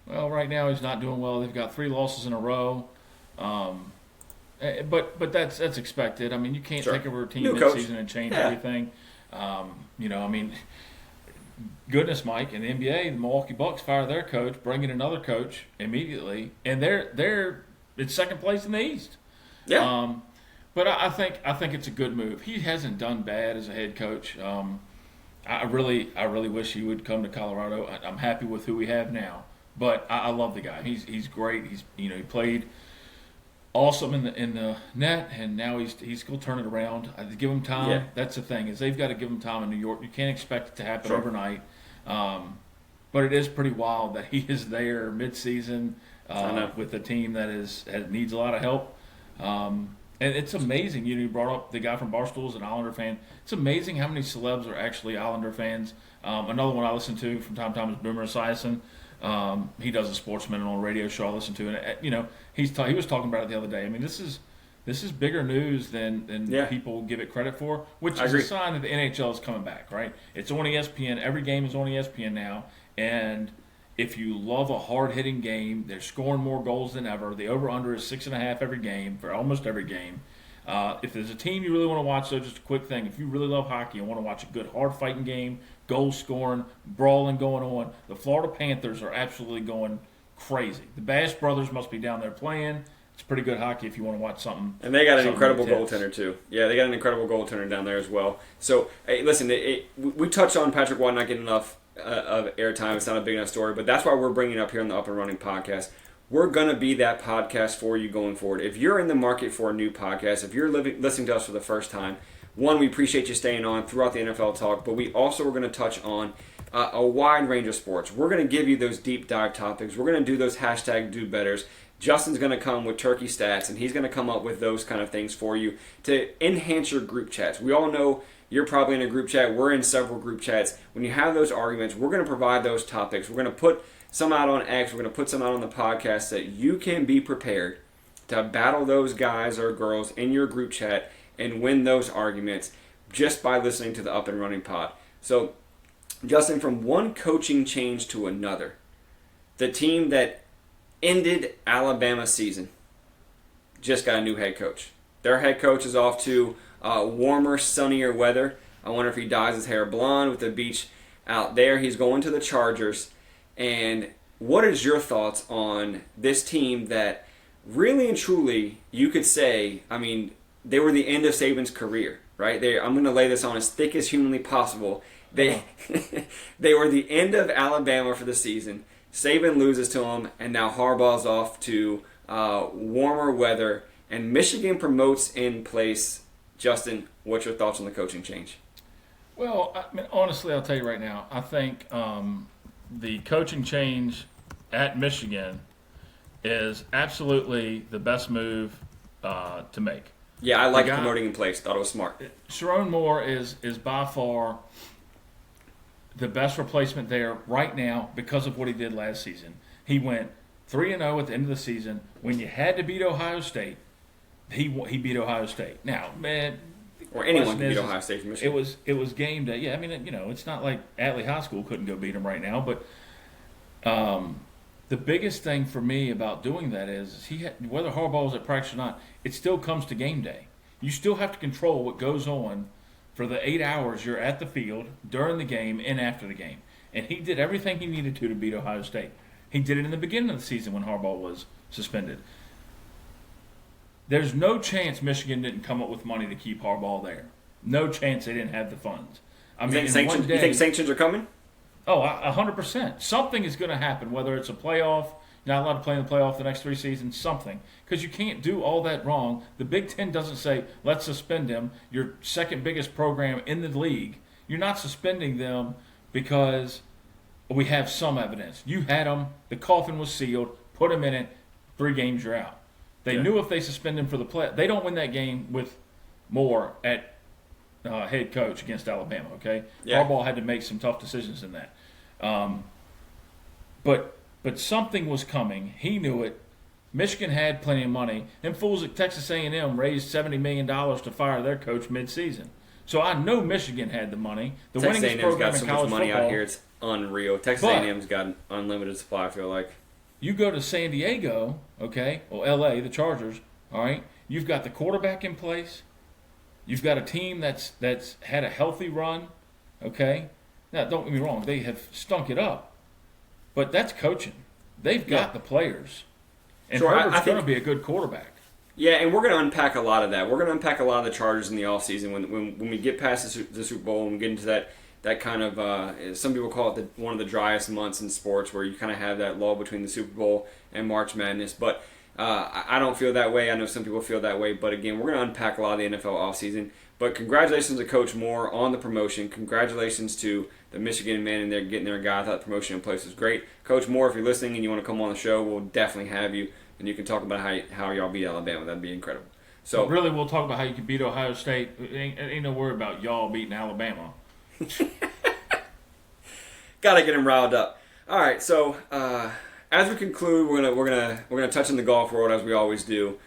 Well, right now he's not doing well. They've got 3 losses in a row. But that's expected. I mean, you can't take over a team mid-season and change everything. Goodness, Mike, in the NBA, the Milwaukee Bucks fire their coach, bring in another coach immediately, and they're in second place in the East. Yeah. But I think it's a good move. He hasn't done bad as a head coach. I really wish he would come to Colorado. I'm happy with who we have now, but I love the guy. He's great. He played awesome in the net, and now he's going to turn it around. Give him time. Yeah. That's the thing, is they've got to give him time in New York. You can't expect it to happen overnight. But it is pretty wild that he is there mid-season with a team that needs a lot of help. And it's amazing. You brought up the guy from Barstool is an Islander fan. It's amazing how many celebs are actually Islander fans. Another one I listen to from time to time is Boomer Esiason. He does a Sportsman on a radio show I listen to, and he was talking about it the other day. I mean, this is bigger news than people give it credit for, which is a sign that the NHL is coming back. Right? It's on ESPN. Every game is on ESPN now, and if you love a hard-hitting game, they're scoring more goals than ever. The over-under is 6.5 every game for almost every game. If there's a team you really want to watch, though, just a quick thing. If you really love hockey and want to watch a good hard-fighting game, goal-scoring, brawling going on, the Florida Panthers are absolutely going crazy. The Bash Brothers must be down there playing. It's pretty good hockey if you want to watch something. And they got an incredible goaltender, too. Yeah, they got an incredible goaltender down there as well. So, hey, listen, we touched on Patrick Waugh not getting enough of airtime. It's not a big enough story, but that's why we're bringing it up here on the Up and Running podcast. We're going to be that podcast for you going forward. If you're in the market for a new podcast, if you're listening to us for the first time, one, we appreciate you staying on throughout the NFL talk, but we also are going to touch on a wide range of sports. We're going to give you those deep dive topics. We're going to do those hashtag do betters. Justin's going to come with turkey stats, and he's going to come up with those kind of things for you to enhance your group chats. We all know you're probably in a group chat. We're in several group chats. When you have those arguments, we're going to provide those topics. We're going to put some out on X. We're going to put some out on the podcast so that you can be prepared to battle those guys or girls in your group chat and win those arguments just by listening to the Up and Running pod. So, Justin, from one coaching change to another, the team that ended Alabama's season just got a new head coach. Their head coach is off to warmer, sunnier weather. I wonder if he dyes his hair blonde with the beach out there. He's going to the Chargers. And what is your thoughts on this team that really and truly you could say, I mean, they were the end of Saban's career, right? I'm going to lay this on as thick as humanly possible. They were the end of Alabama for the season. Saban loses to them, and now Harbaugh's off to warmer weather, and Michigan promotes in place. Justin, what's your thoughts on the coaching change? Well, I mean, honestly, I'll tell you right now, I think the coaching change at Michigan is absolutely the best move to make. Yeah, I like promoting in place. Thought it was smart. Sherrone Moore is by far the best replacement there right now because of what he did last season. He went 3-0 at the end of the season. When you had to beat Ohio State, he beat Ohio State. Now, man, or anyone can beat Ohio State from Michigan. It was game day. Yeah, I mean, it's not like Atlee High School couldn't go beat him right now, but the biggest thing for me about doing that is whether Harbaugh was at practice or not, it still comes to game day. You still have to control what goes on for the 8 hours you're at the field, during the game, and after the game. And he did everything he needed to beat Ohio State. He did it in the beginning of the season when Harbaugh was suspended. There's no chance Michigan didn't come up with money to keep Harbaugh there. No chance they didn't have the funds. I mean, you think sanctions are coming? Oh, 100%. Something is going to happen, whether it's a playoff, you're not allowed to play in the playoff the next 3 seasons, something. Because you can't do all that wrong. The Big Ten doesn't say, let's suspend him, your second biggest program in the league. You're not suspending them because we have some evidence. You had them, the coffin was sealed, put them in it, 3 games, you're out. They knew if they suspend him for the play, they don't win that game with Moore at head coach against Alabama. Okay, Harbaugh had to make some tough decisions in that. But something was coming. He knew it. Michigan had plenty of money. Them fools at Texas A&M raised $70 million to fire their coach mid-season. So I know Michigan had the money. The Texas winningest A&M's program got in so college much money football. out here, it's unreal. Texas A&M's got an unlimited supply, I feel like. You go to San Diego, okay, or L.A., the Chargers, all right, you've got the quarterback in place. You've got a team that's had a healthy run, okay? Now, don't get me wrong, they have stunk it up. But that's coaching. They've got the players. And Herbert's going to be a good quarterback. Yeah, and we're going to unpack a lot of that. We're going to unpack a lot of the Chargers in the offseason when we get past the Super Bowl and we get into that kind of, some people call it one of the driest months in sports where you kind of have that lull between the Super Bowl and March Madness. But I don't feel that way. I know some people feel that way. But again, we're going to unpack a lot of the NFL offseason. But congratulations to Coach Moore on the promotion. Congratulations to the Michigan man in there getting their guy. I thought the promotion in place was great. Coach Moore, if you're listening and you want to come on the show, we'll definitely have you. And you can talk about how y'all beat Alabama. That'd be incredible. So but really, we'll talk about how you can beat Ohio State. Ain't no worry about y'all beating Alabama. Gotta get him riled up. All right, so as we conclude, we're gonna touch on the golf world as we always do.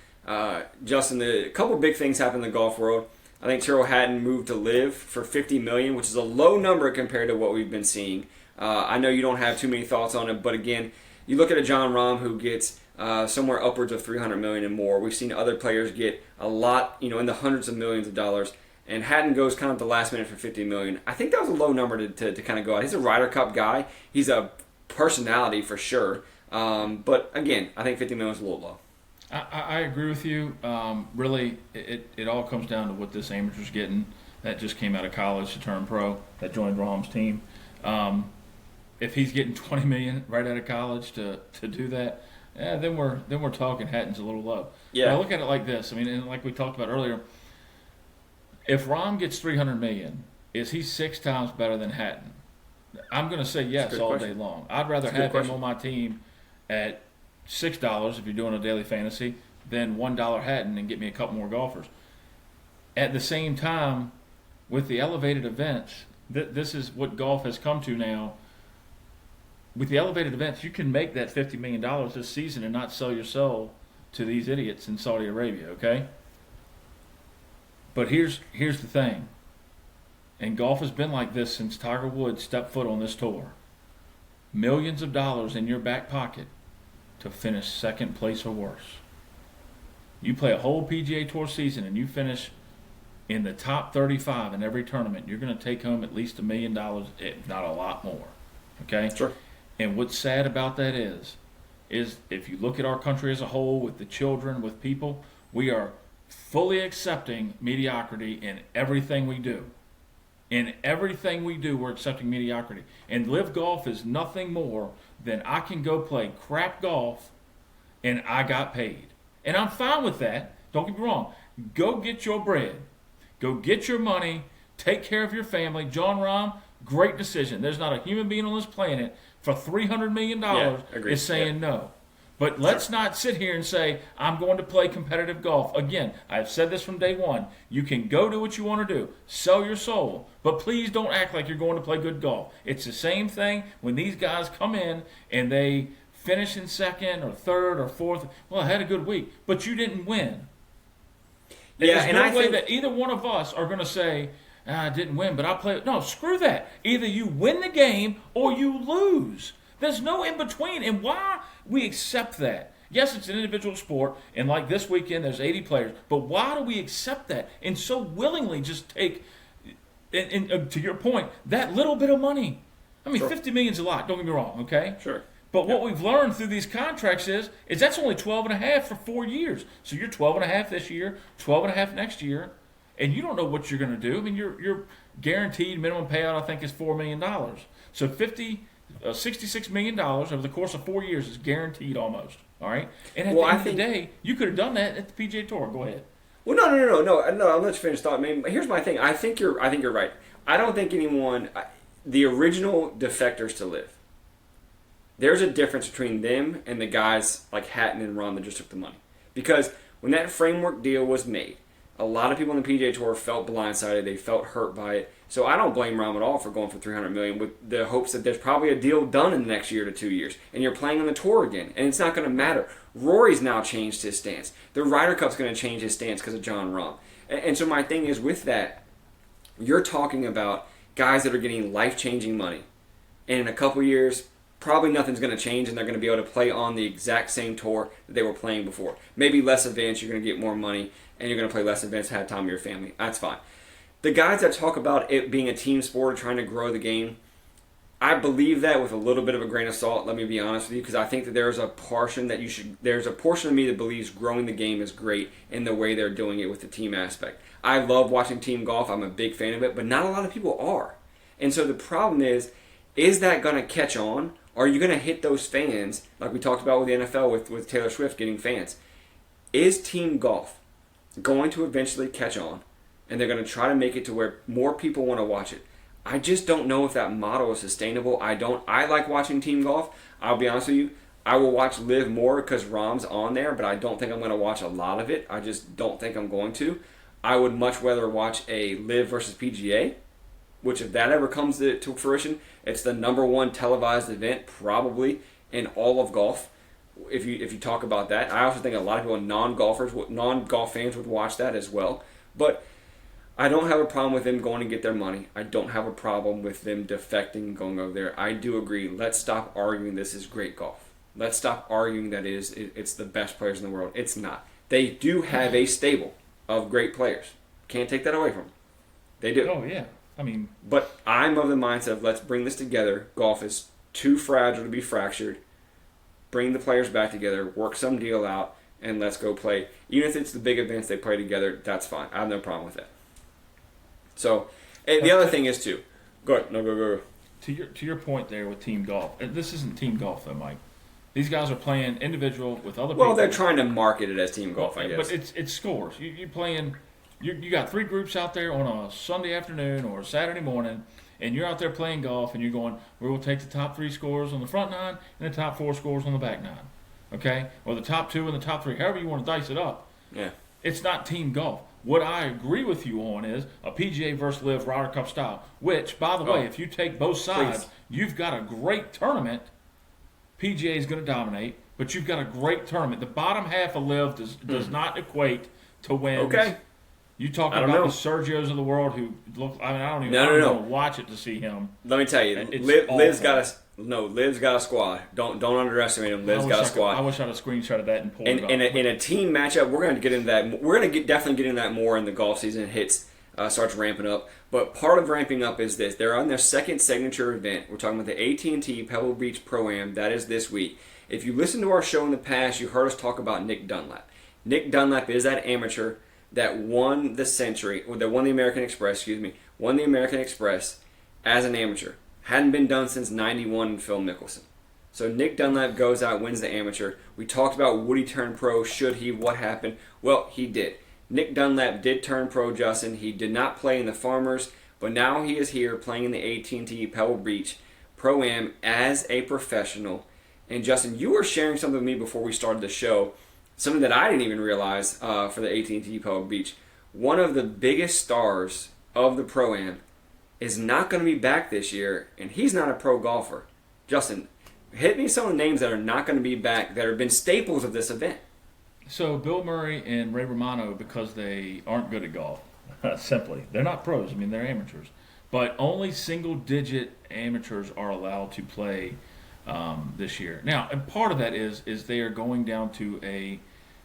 Justin, a couple big things happened in the golf world. I think Tyrrell Hatton moved to LIV for $50 million, which is a low number compared to what we've been seeing. I know you don't have too many thoughts on it, but again, you look at a Jon Rahm who gets somewhere upwards of $300 million and more. We've seen other players get a lot, in the hundreds of millions of dollars. And Hatton goes kind of the last minute for $50 million. I think that was a low number to kind of go out. He's a Ryder Cup guy. He's a personality for sure. But again, I think $50 million is a little low. I agree with you. Really, it all comes down to what this amateur's getting. That just came out of college to turn pro. That joined Rahm's team. If he's getting $20 million right out of college to do that, then we're talking Hatton's a little low. Yeah. But I look at it like this. I mean, and like we talked about earlier, if Rahm gets $300 million, is he 6 times better than Hatton? I'm going to say yes all day long. I'd rather have him on my team at $6 if you're doing a daily fantasy than $1 Hatton and get me a couple more golfers. At the same time, with the elevated events, this is what golf has come to now. With the elevated events, you can make that $50 million this season and not sell your soul to these idiots in Saudi Arabia, okay? But here's the thing, and golf has been like this since Tiger Woods stepped foot on this tour. Millions of dollars in your back pocket to finish second place or worse. You play a whole PGA Tour season and you finish in the top 35 in every tournament, you're going to take home at least $1 million, if not a lot more. Okay? Sure. And what's sad about that is if you look at our country as a whole, with the children, with people, we are fully accepting mediocrity in everything we do. In everything we do, we're accepting mediocrity. And LIV Golf is nothing more than I can go play crap golf and I got paid. And I'm fine with that. Don't get me wrong. Go get your bread. Go get your money. Take care of your family. Jon Rahm, great decision. There's not a human being on this planet for $300 million is saying no. But let's not sit here and say, I'm going to play competitive golf. Again, I've said this from day one. You can go do what you want to do. Sell your soul. But please don't act like you're going to play good golf. It's the same thing when these guys come in and they finish in second or third or fourth. Well, I had a good week, but you didn't win. There's no way that either one of us are going to say, I didn't win, but I played. No, screw that. Either you win the game or you lose. There's no in between. And why we accept that? Yes, it's an individual sport, and like this weekend, there's 80 players. But why do we accept that and so willingly just take, and to your point, that little bit of money? I mean, $50 million is a lot. Don't get me wrong, okay? Sure. But what we've learned through these contracts is that's only 12.5 for 4 years. So you're 12.5 this year, 12.5 next year, and you don't know what you're going to do. I mean, your guaranteed minimum payout, I think, is $4 million. So $66 million over the course of 4 years is guaranteed almost. All right? And at the end of the day, you could have done that at the PGA Tour. Go ahead. Well, no. I'll let you finish thought. I mean, here's my thing. I think you're right. I don't think the original defectors to LIV, there's a difference between them and the guys like Hatton and Rahm that just took the money. Because when that framework deal was made, a lot of people on the PGA Tour felt blindsided. They felt hurt by it. So I don't blame Rahm at all for going for $300 million with the hopes that there's probably a deal done in the next year to 2 years, and you're playing on the tour again, and it's not going to matter. Rory's now changed his stance. The Ryder Cup's going to change his stance because of Jon Rahm. And so my thing is with that, you're talking about guys that are getting life-changing money, and in a couple years, probably nothing's going to change, and they're going to be able to play on the exact same tour that they were playing before. Maybe less events, you're going to get more money, and you're going to play less events, have time with your family. That's fine. The guys that talk about it being a team sport, trying to grow the game, I believe that with a little bit of a grain of salt. Let me be honest with you, because I think that there's a portion of me that believes growing the game is great in the way they're doing it with the team aspect. I love watching team golf. I'm a big fan of it, but not a lot of people are. And so the problem is that going to catch on? Are you going to hit those fans like we talked about with the NFL with Taylor Swift getting fans? Is team golf going to eventually catch on, and they're going to try to make it to where more people want to watch it? I just don't know if that model is sustainable. I like watching team golf. I'll be honest with you. I will watch Live more because Rahm's on there, but I don't think I'm going to watch a lot of it. I just don't think I'm going to. I would much rather watch a Live versus PGA, which if that ever comes to fruition, it's the number one televised event probably in all of golf. If you talk about that, I also think a lot of people, non-golf fans would watch that as well. But I don't have a problem with them going to get their money. I don't have a problem with them defecting and going over there. I do agree. Let's stop arguing this is great golf. Let's stop arguing that it's the best players in the world. It's not. They do have a stable of great players. Can't take that away from them. They do. Oh, yeah. But I'm of the mindset of let's bring this together. Golf is too fragile to be fractured. Bring the players back together, work some deal out, and let's go play. Even if it's the big events they play together, that's fine. I have no problem with that. So, and the other thing is too. Go ahead. No, go. To your point there with team golf, this isn't team golf though, Mike. These guys are playing individual with other people. Well, they're trying to market it as team golf, I guess. But it's scores. You're playing. You got 3 groups out there on a Sunday afternoon or a Saturday morning, and you're out there playing golf, and you're going, we will take the top 3 scores on the front 9 and the top 4 scores on the back 9. Okay? Or the top 2 and the top 3, however you want to dice it up. Yeah. It's not team golf. What I agree with you on is a PGA versus Live Ryder Cup style, which, by the way, if you take both sides, you've got a great tournament. PGA is going to dominate, but you've got a great tournament. The bottom half of Live does not equate to wins. Okay. You talk about the Sergios of the world who look. I don't even know. Watch it to see him. Let me tell you, Liv's got a squad. Don't underestimate him. Liv's got a squad. I wish I had a screenshot of that and pulled it up. In a team matchup, we're going to get into that. We're going to definitely get into that more in the golf season. Starts ramping up. But part of ramping up is this: they're on their second signature event. We're talking about the AT&T Pebble Beach Pro-Am. That is this week. If you listened to our show in the past, you heard us talk about Nick Dunlap. Nick Dunlap is that amateur that won the American Express, won the American Express as an amateur. Hadn't been done since 91 in Phil Mickelson. So Nick Dunlap goes out, wins the amateur. We talked about would he turn pro, should he, what happened? Well, he did. Nick Dunlap did turn pro, Justin. He did not play in the Farmers, but now he is here playing in the AT&T Pebble Beach Pro-Am as a professional. And Justin, you were sharing something with me before we started the show, something that I didn't even realize for the AT&T Pebble Beach. One of the biggest stars of the Pro-Am is not going to be back this year, and he's not a pro golfer. Justin, hit me some of the names that are not going to be back that have been staples of this event. So Bill Murray and Ray Romano, because they aren't good at golf, simply. They're not pros. They're amateurs. But only single-digit amateurs are allowed to play this year. Now, and part of that is they are going down to a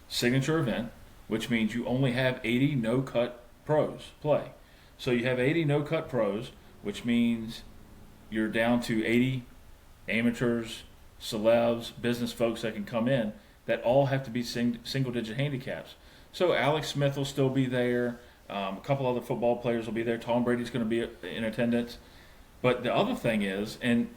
signature event, which means you only have 80 no-cut pros play. So you have 80 no-cut pros, which means you're down to 80 amateurs, celebs, business folks that can come in that all have to be single-digit handicaps. So Alex Smith will still be there. A couple other football players will be there. Tom Brady's going to be in attendance. But the other thing is, and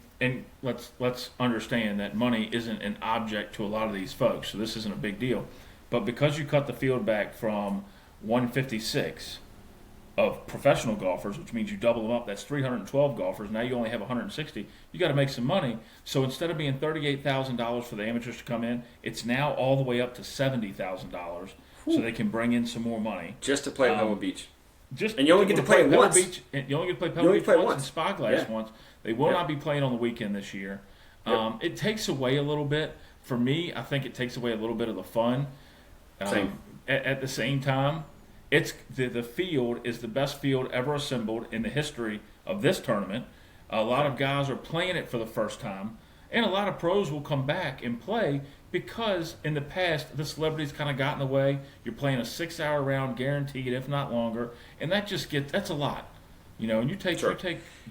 let's understand that money isn't an object to a lot of these folks, so this isn't a big deal. But because you cut the field back from 156 of professional golfers, which means you double them up. That's 312 golfers. Now you only have 160. You got to make some money. So instead of being $38,000 for the amateurs to come in, it's now all the way up to $70,000, so they can bring in some more money just to play at Pebble Beach. And you only get to play Pebble once. Beach, and you only get to play Pebble Beach once and Spyglass once. They will not be playing on the weekend this year. It takes away a little bit. For me, I think it takes away a little bit of the fun. At the same time, it's the field is the best field ever assembled in the history of this tournament. A lot of guys are playing it for the first time, and a lot of pros will come back and play because in the past the celebrities kind of got in the way. You're playing a 6-hour round guaranteed, if not longer, and that's a lot, And you take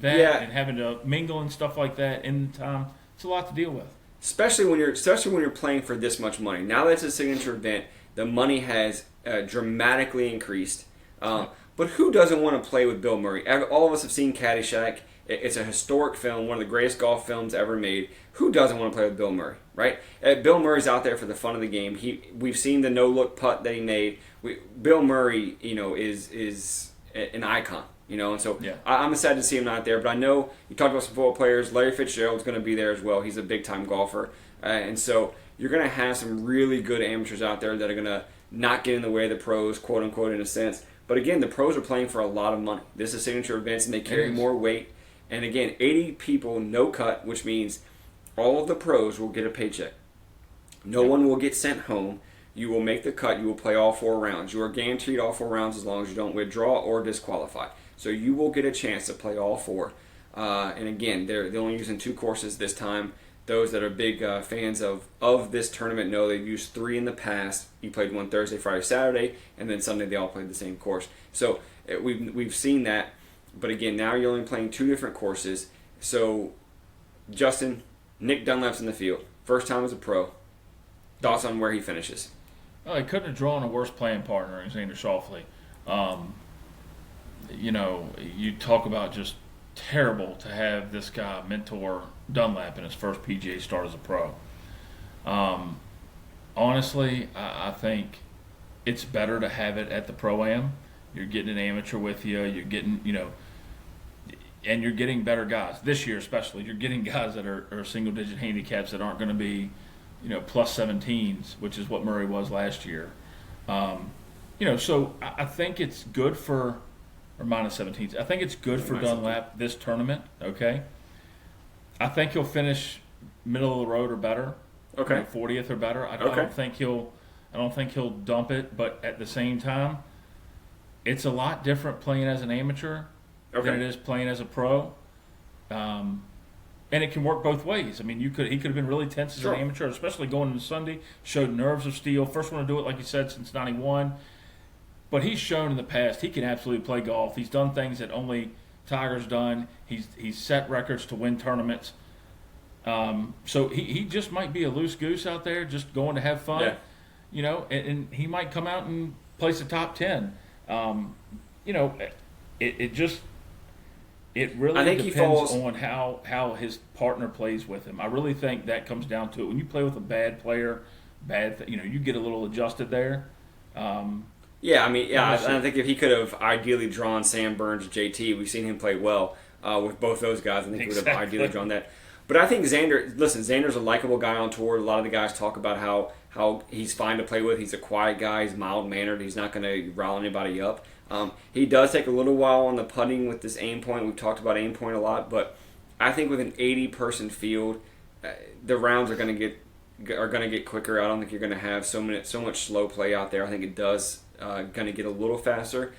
that and having to mingle and stuff like that in time. It's a lot to deal with. Especially when you're playing for this much money. Now that it's a signature event, the money has dramatically increased. But who doesn't want to play with Bill Murray? All of us have seen Caddyshack. It's a historic film, one of the greatest golf films ever made. Who doesn't want to play with Bill Murray, right? Bill Murray's out there for the fun of the game. We've seen the no-look putt that he made. Bill Murray, is an icon. And so I'm sad to see him not there. But I know you talked about some football players. Larry Fitzgerald's going to be there as well. He's a big-time golfer. And so you're going to have some really good amateurs out there that are going to not get in the way of the pros, quote-unquote, in a sense. But again, the pros are playing for a lot of money. This is signature events, and they carry more weight. And again, 80 people, no cut, which means all of the pros will get a paycheck. No one will get sent home. You will make the cut. You will play all 4 rounds. You are guaranteed all 4 rounds as long as you don't withdraw or disqualify. So you will get a chance to play all 4. And again, they're only using 2 courses this time. Those that are big fans of this tournament know they've used 3 in the past. You played one Thursday, Friday, Saturday, and then Sunday they all played the same course. So we've seen that. But again, now you're only playing 2 different courses. So, Justin, Nick Dunlap's in the field. First time as a pro. Thoughts on where he finishes? Well, he couldn't have drawn a worse playing partner in Xander Schauffele. You talk about just terrible to have this guy mentor Dunlap in his first PGA start as a pro. Honestly, I think it's better to have it at the Pro-Am. You're getting an amateur with you. You're getting, and you're getting better guys. This year especially, you're getting guys that are single-digit handicaps that aren't going to be, plus 17s, which is what Murray was last year. So I think it's good for, or minus 17s. I think it's good for Dunlap this tournament. Okay. I think he'll finish middle of the road or better. Okay. 40th or better. I don't think he'll dump it, but at the same time, it's a lot different playing as an amateur than it is playing as a pro, and it can work both ways. I mean, he could have been really tense as an amateur, especially going into Sunday. Showed nerves of steel. First one to do it, like you said, since '91. But he's shown in the past he can absolutely play golf. He's done things that only Tiger's done. He's set records to win tournaments. So he just might be a loose goose out there, just going to have fun. Yeah. And he might come out and place a top 10. It really depends on how his partner plays with him. I really think that comes down to it. When you play with a bad player, you get a little adjusted there. I think if he could have ideally drawn Sam Burns or JT, we've seen him play well with both those guys. I think he would have ideally drawn that. But I think Xander's a likable guy on tour. A lot of the guys talk about how he's fine to play with. He's a quiet guy. He's mild-mannered. He's not going to rile anybody up. He does take a little while on the putting with this aim point. We've talked about aim point a lot, but I think with an 80-person field, the rounds are going to get quicker. I don't think you're going to have so much slow play out there. I think it does going to get a little faster.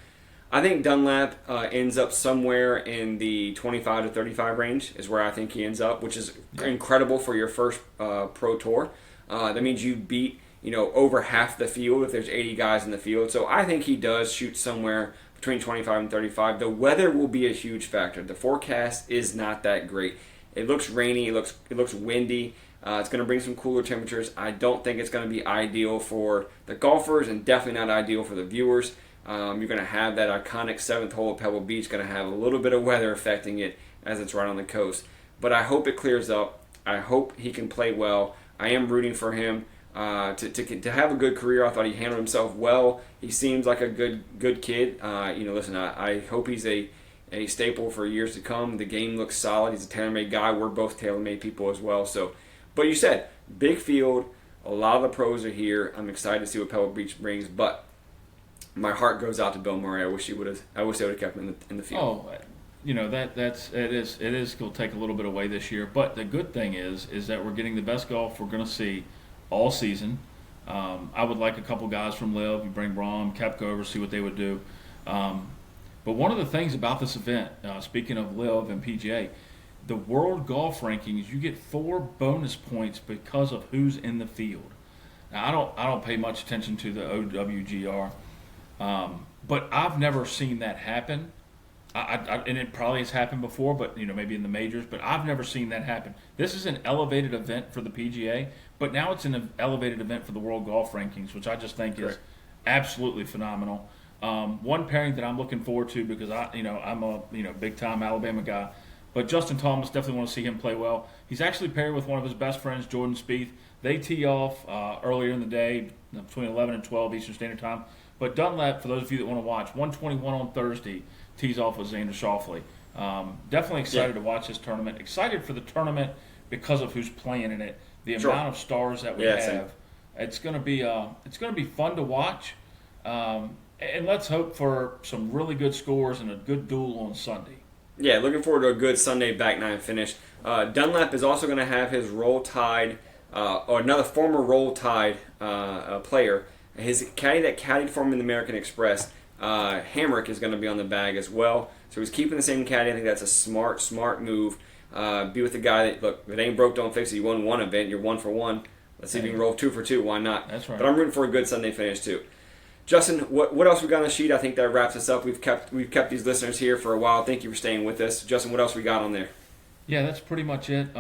I think Dunlap ends up somewhere in the 25 to 35 range is where I think he ends up, which is incredible for your first pro tour. That means you beat over half the field if there's 80 guys in the field. So I think he does shoot somewhere between 25 and 35. The weather will be a huge factor. The forecast is not that great. It looks rainy. It looks windy. It's going to bring some cooler temperatures. I don't think it's going to be ideal for the golfers and definitely not ideal for the viewers. You're going to have that iconic 7th hole at Pebble Beach, going to have a little bit of weather affecting it as it's right on the coast. But I hope it clears up. I hope he can play well. I am rooting for him. to have a good career. I thought he handled himself well. He seems like a good kid. Listen, I hope he's a staple for years to come. The game looks solid. He's a tailor-made guy. We're both tailor-made people as well. So, but you said big field. A lot of the pros are here. I'm excited to see what Pebble Beach brings, but my heart goes out to Bill Murray. I wish they would have kept him in the field. Oh, it is going to take a little bit away this year. But the good thing is that we're getting the best golf we're going to see all season. I would like a couple guys from Liv. You bring Braum, Koepka over, see what they would do. But one of the things about this event, speaking of Liv and PGA, the world golf rankings, you get 4 bonus points because of who's in the field. Now, I don't pay much attention to the OWGR, but I've never seen that happen. And it probably has happened before, but maybe in the majors. But I've never seen that happen. This is an elevated event for the PGA, but now it's an elevated event for the world golf rankings, which I just think is absolutely phenomenal. One pairing that I'm looking forward to because I'm a big time Alabama guy. But Justin Thomas, definitely want to see him play well. He's actually paired with one of his best friends, Jordan Spieth. They tee off earlier in the day, between 11 and 12 Eastern Standard Time. But Dunlap, for those of you that want to watch, 121 on Thursday, tees off with Xander Schauffele. Definitely excited to watch this tournament. Excited for the tournament because of who's playing in it. The amount of stars that we have. Same. It's going to be fun to watch. And let's hope for some really good scores and a good duel on Sunday. Yeah, looking forward to a good Sunday back nine finish. Dunlap is also going to have his Roll Tide, or another former Roll Tide player. His caddy that caddied for him in the American Express, Hamrick, is going to be on the bag as well. So he's keeping the same caddy. I think that's a smart move. Be with the guy that, look, if it ain't broke, don't fix it. You won one event, you're 1 for 1. Let's see if you can roll 2 for 2. Why not? That's right. But I'm rooting for a good Sunday finish too. Justin, what else we got on the sheet? I think that wraps us up. We've kept these listeners here for a while. Thank you for staying with us. Justin, what else we got on there? Yeah, that's pretty much it.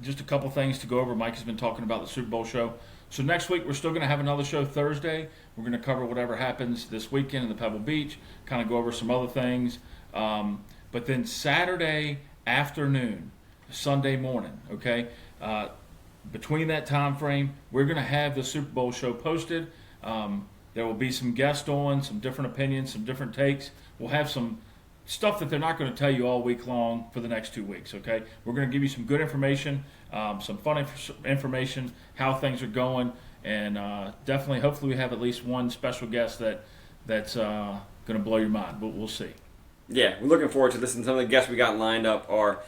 Just a couple things to go over. Mike has been talking about the Super Bowl show. So next week we're still going to have another show Thursday. We're going to cover whatever happens this weekend in the Pebble Beach, kind of go over some other things. But then Saturday afternoon, Sunday morning, okay, between that time frame, we're going to have the Super Bowl show posted. There will be some guests on, some different opinions, some different takes. We'll have some stuff that they're not going to tell you all week long for the next 2 weeks, okay? We're going to give you some good information, some fun information, how things are going, and definitely, hopefully we have at least one special guest that's going to blow your mind, but we'll see. Yeah, we're looking forward to this, and some of the guests we got lined up are,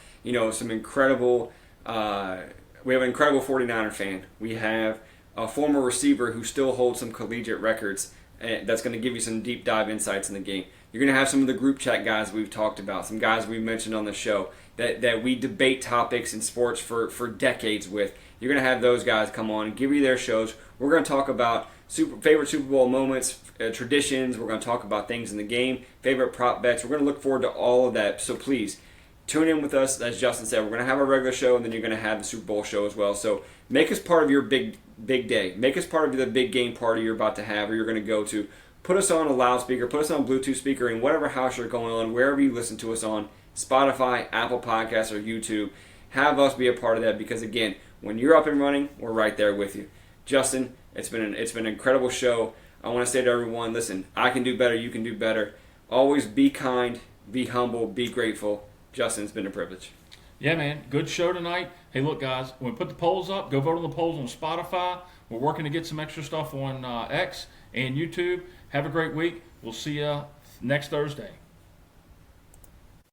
some incredible, we have an incredible 49er fan. We have a former receiver who still holds some collegiate records that's going to give you some deep dive insights in the game. You're going to have some of the group chat guys we've talked about, some guys we've mentioned on the show that we debate topics in sports for decades with. You're going to have those guys come on and give you their shows. We're going to talk about favorite Super Bowl moments, traditions. We're going to talk about things in the game, favorite prop bets. We're going to look forward to all of that. So please, tune in with us. As Justin said, we're going to have a regular show, and then you're going to have the Super Bowl show as well. So make us part of your big day. Make us part of the big game party you're about to have or you're going to go to. Put us on a loudspeaker, put us on a Bluetooth speaker in whatever house you're going on, wherever you listen to us on, Spotify, Apple Podcasts, or YouTube. Have us be a part of that because, again, when you're up and running, we're right there with you. Justin, it's been an incredible show. I want to say to everyone, listen, I can do better, you can do better. Always be kind, be humble, be grateful. Justin, it's been a privilege. Yeah, man. Good show tonight. Hey, look, guys, when we put the polls up, go vote on the polls on Spotify. We're working to get some extra stuff on X and YouTube. Have a great week. We'll see you next Thursday.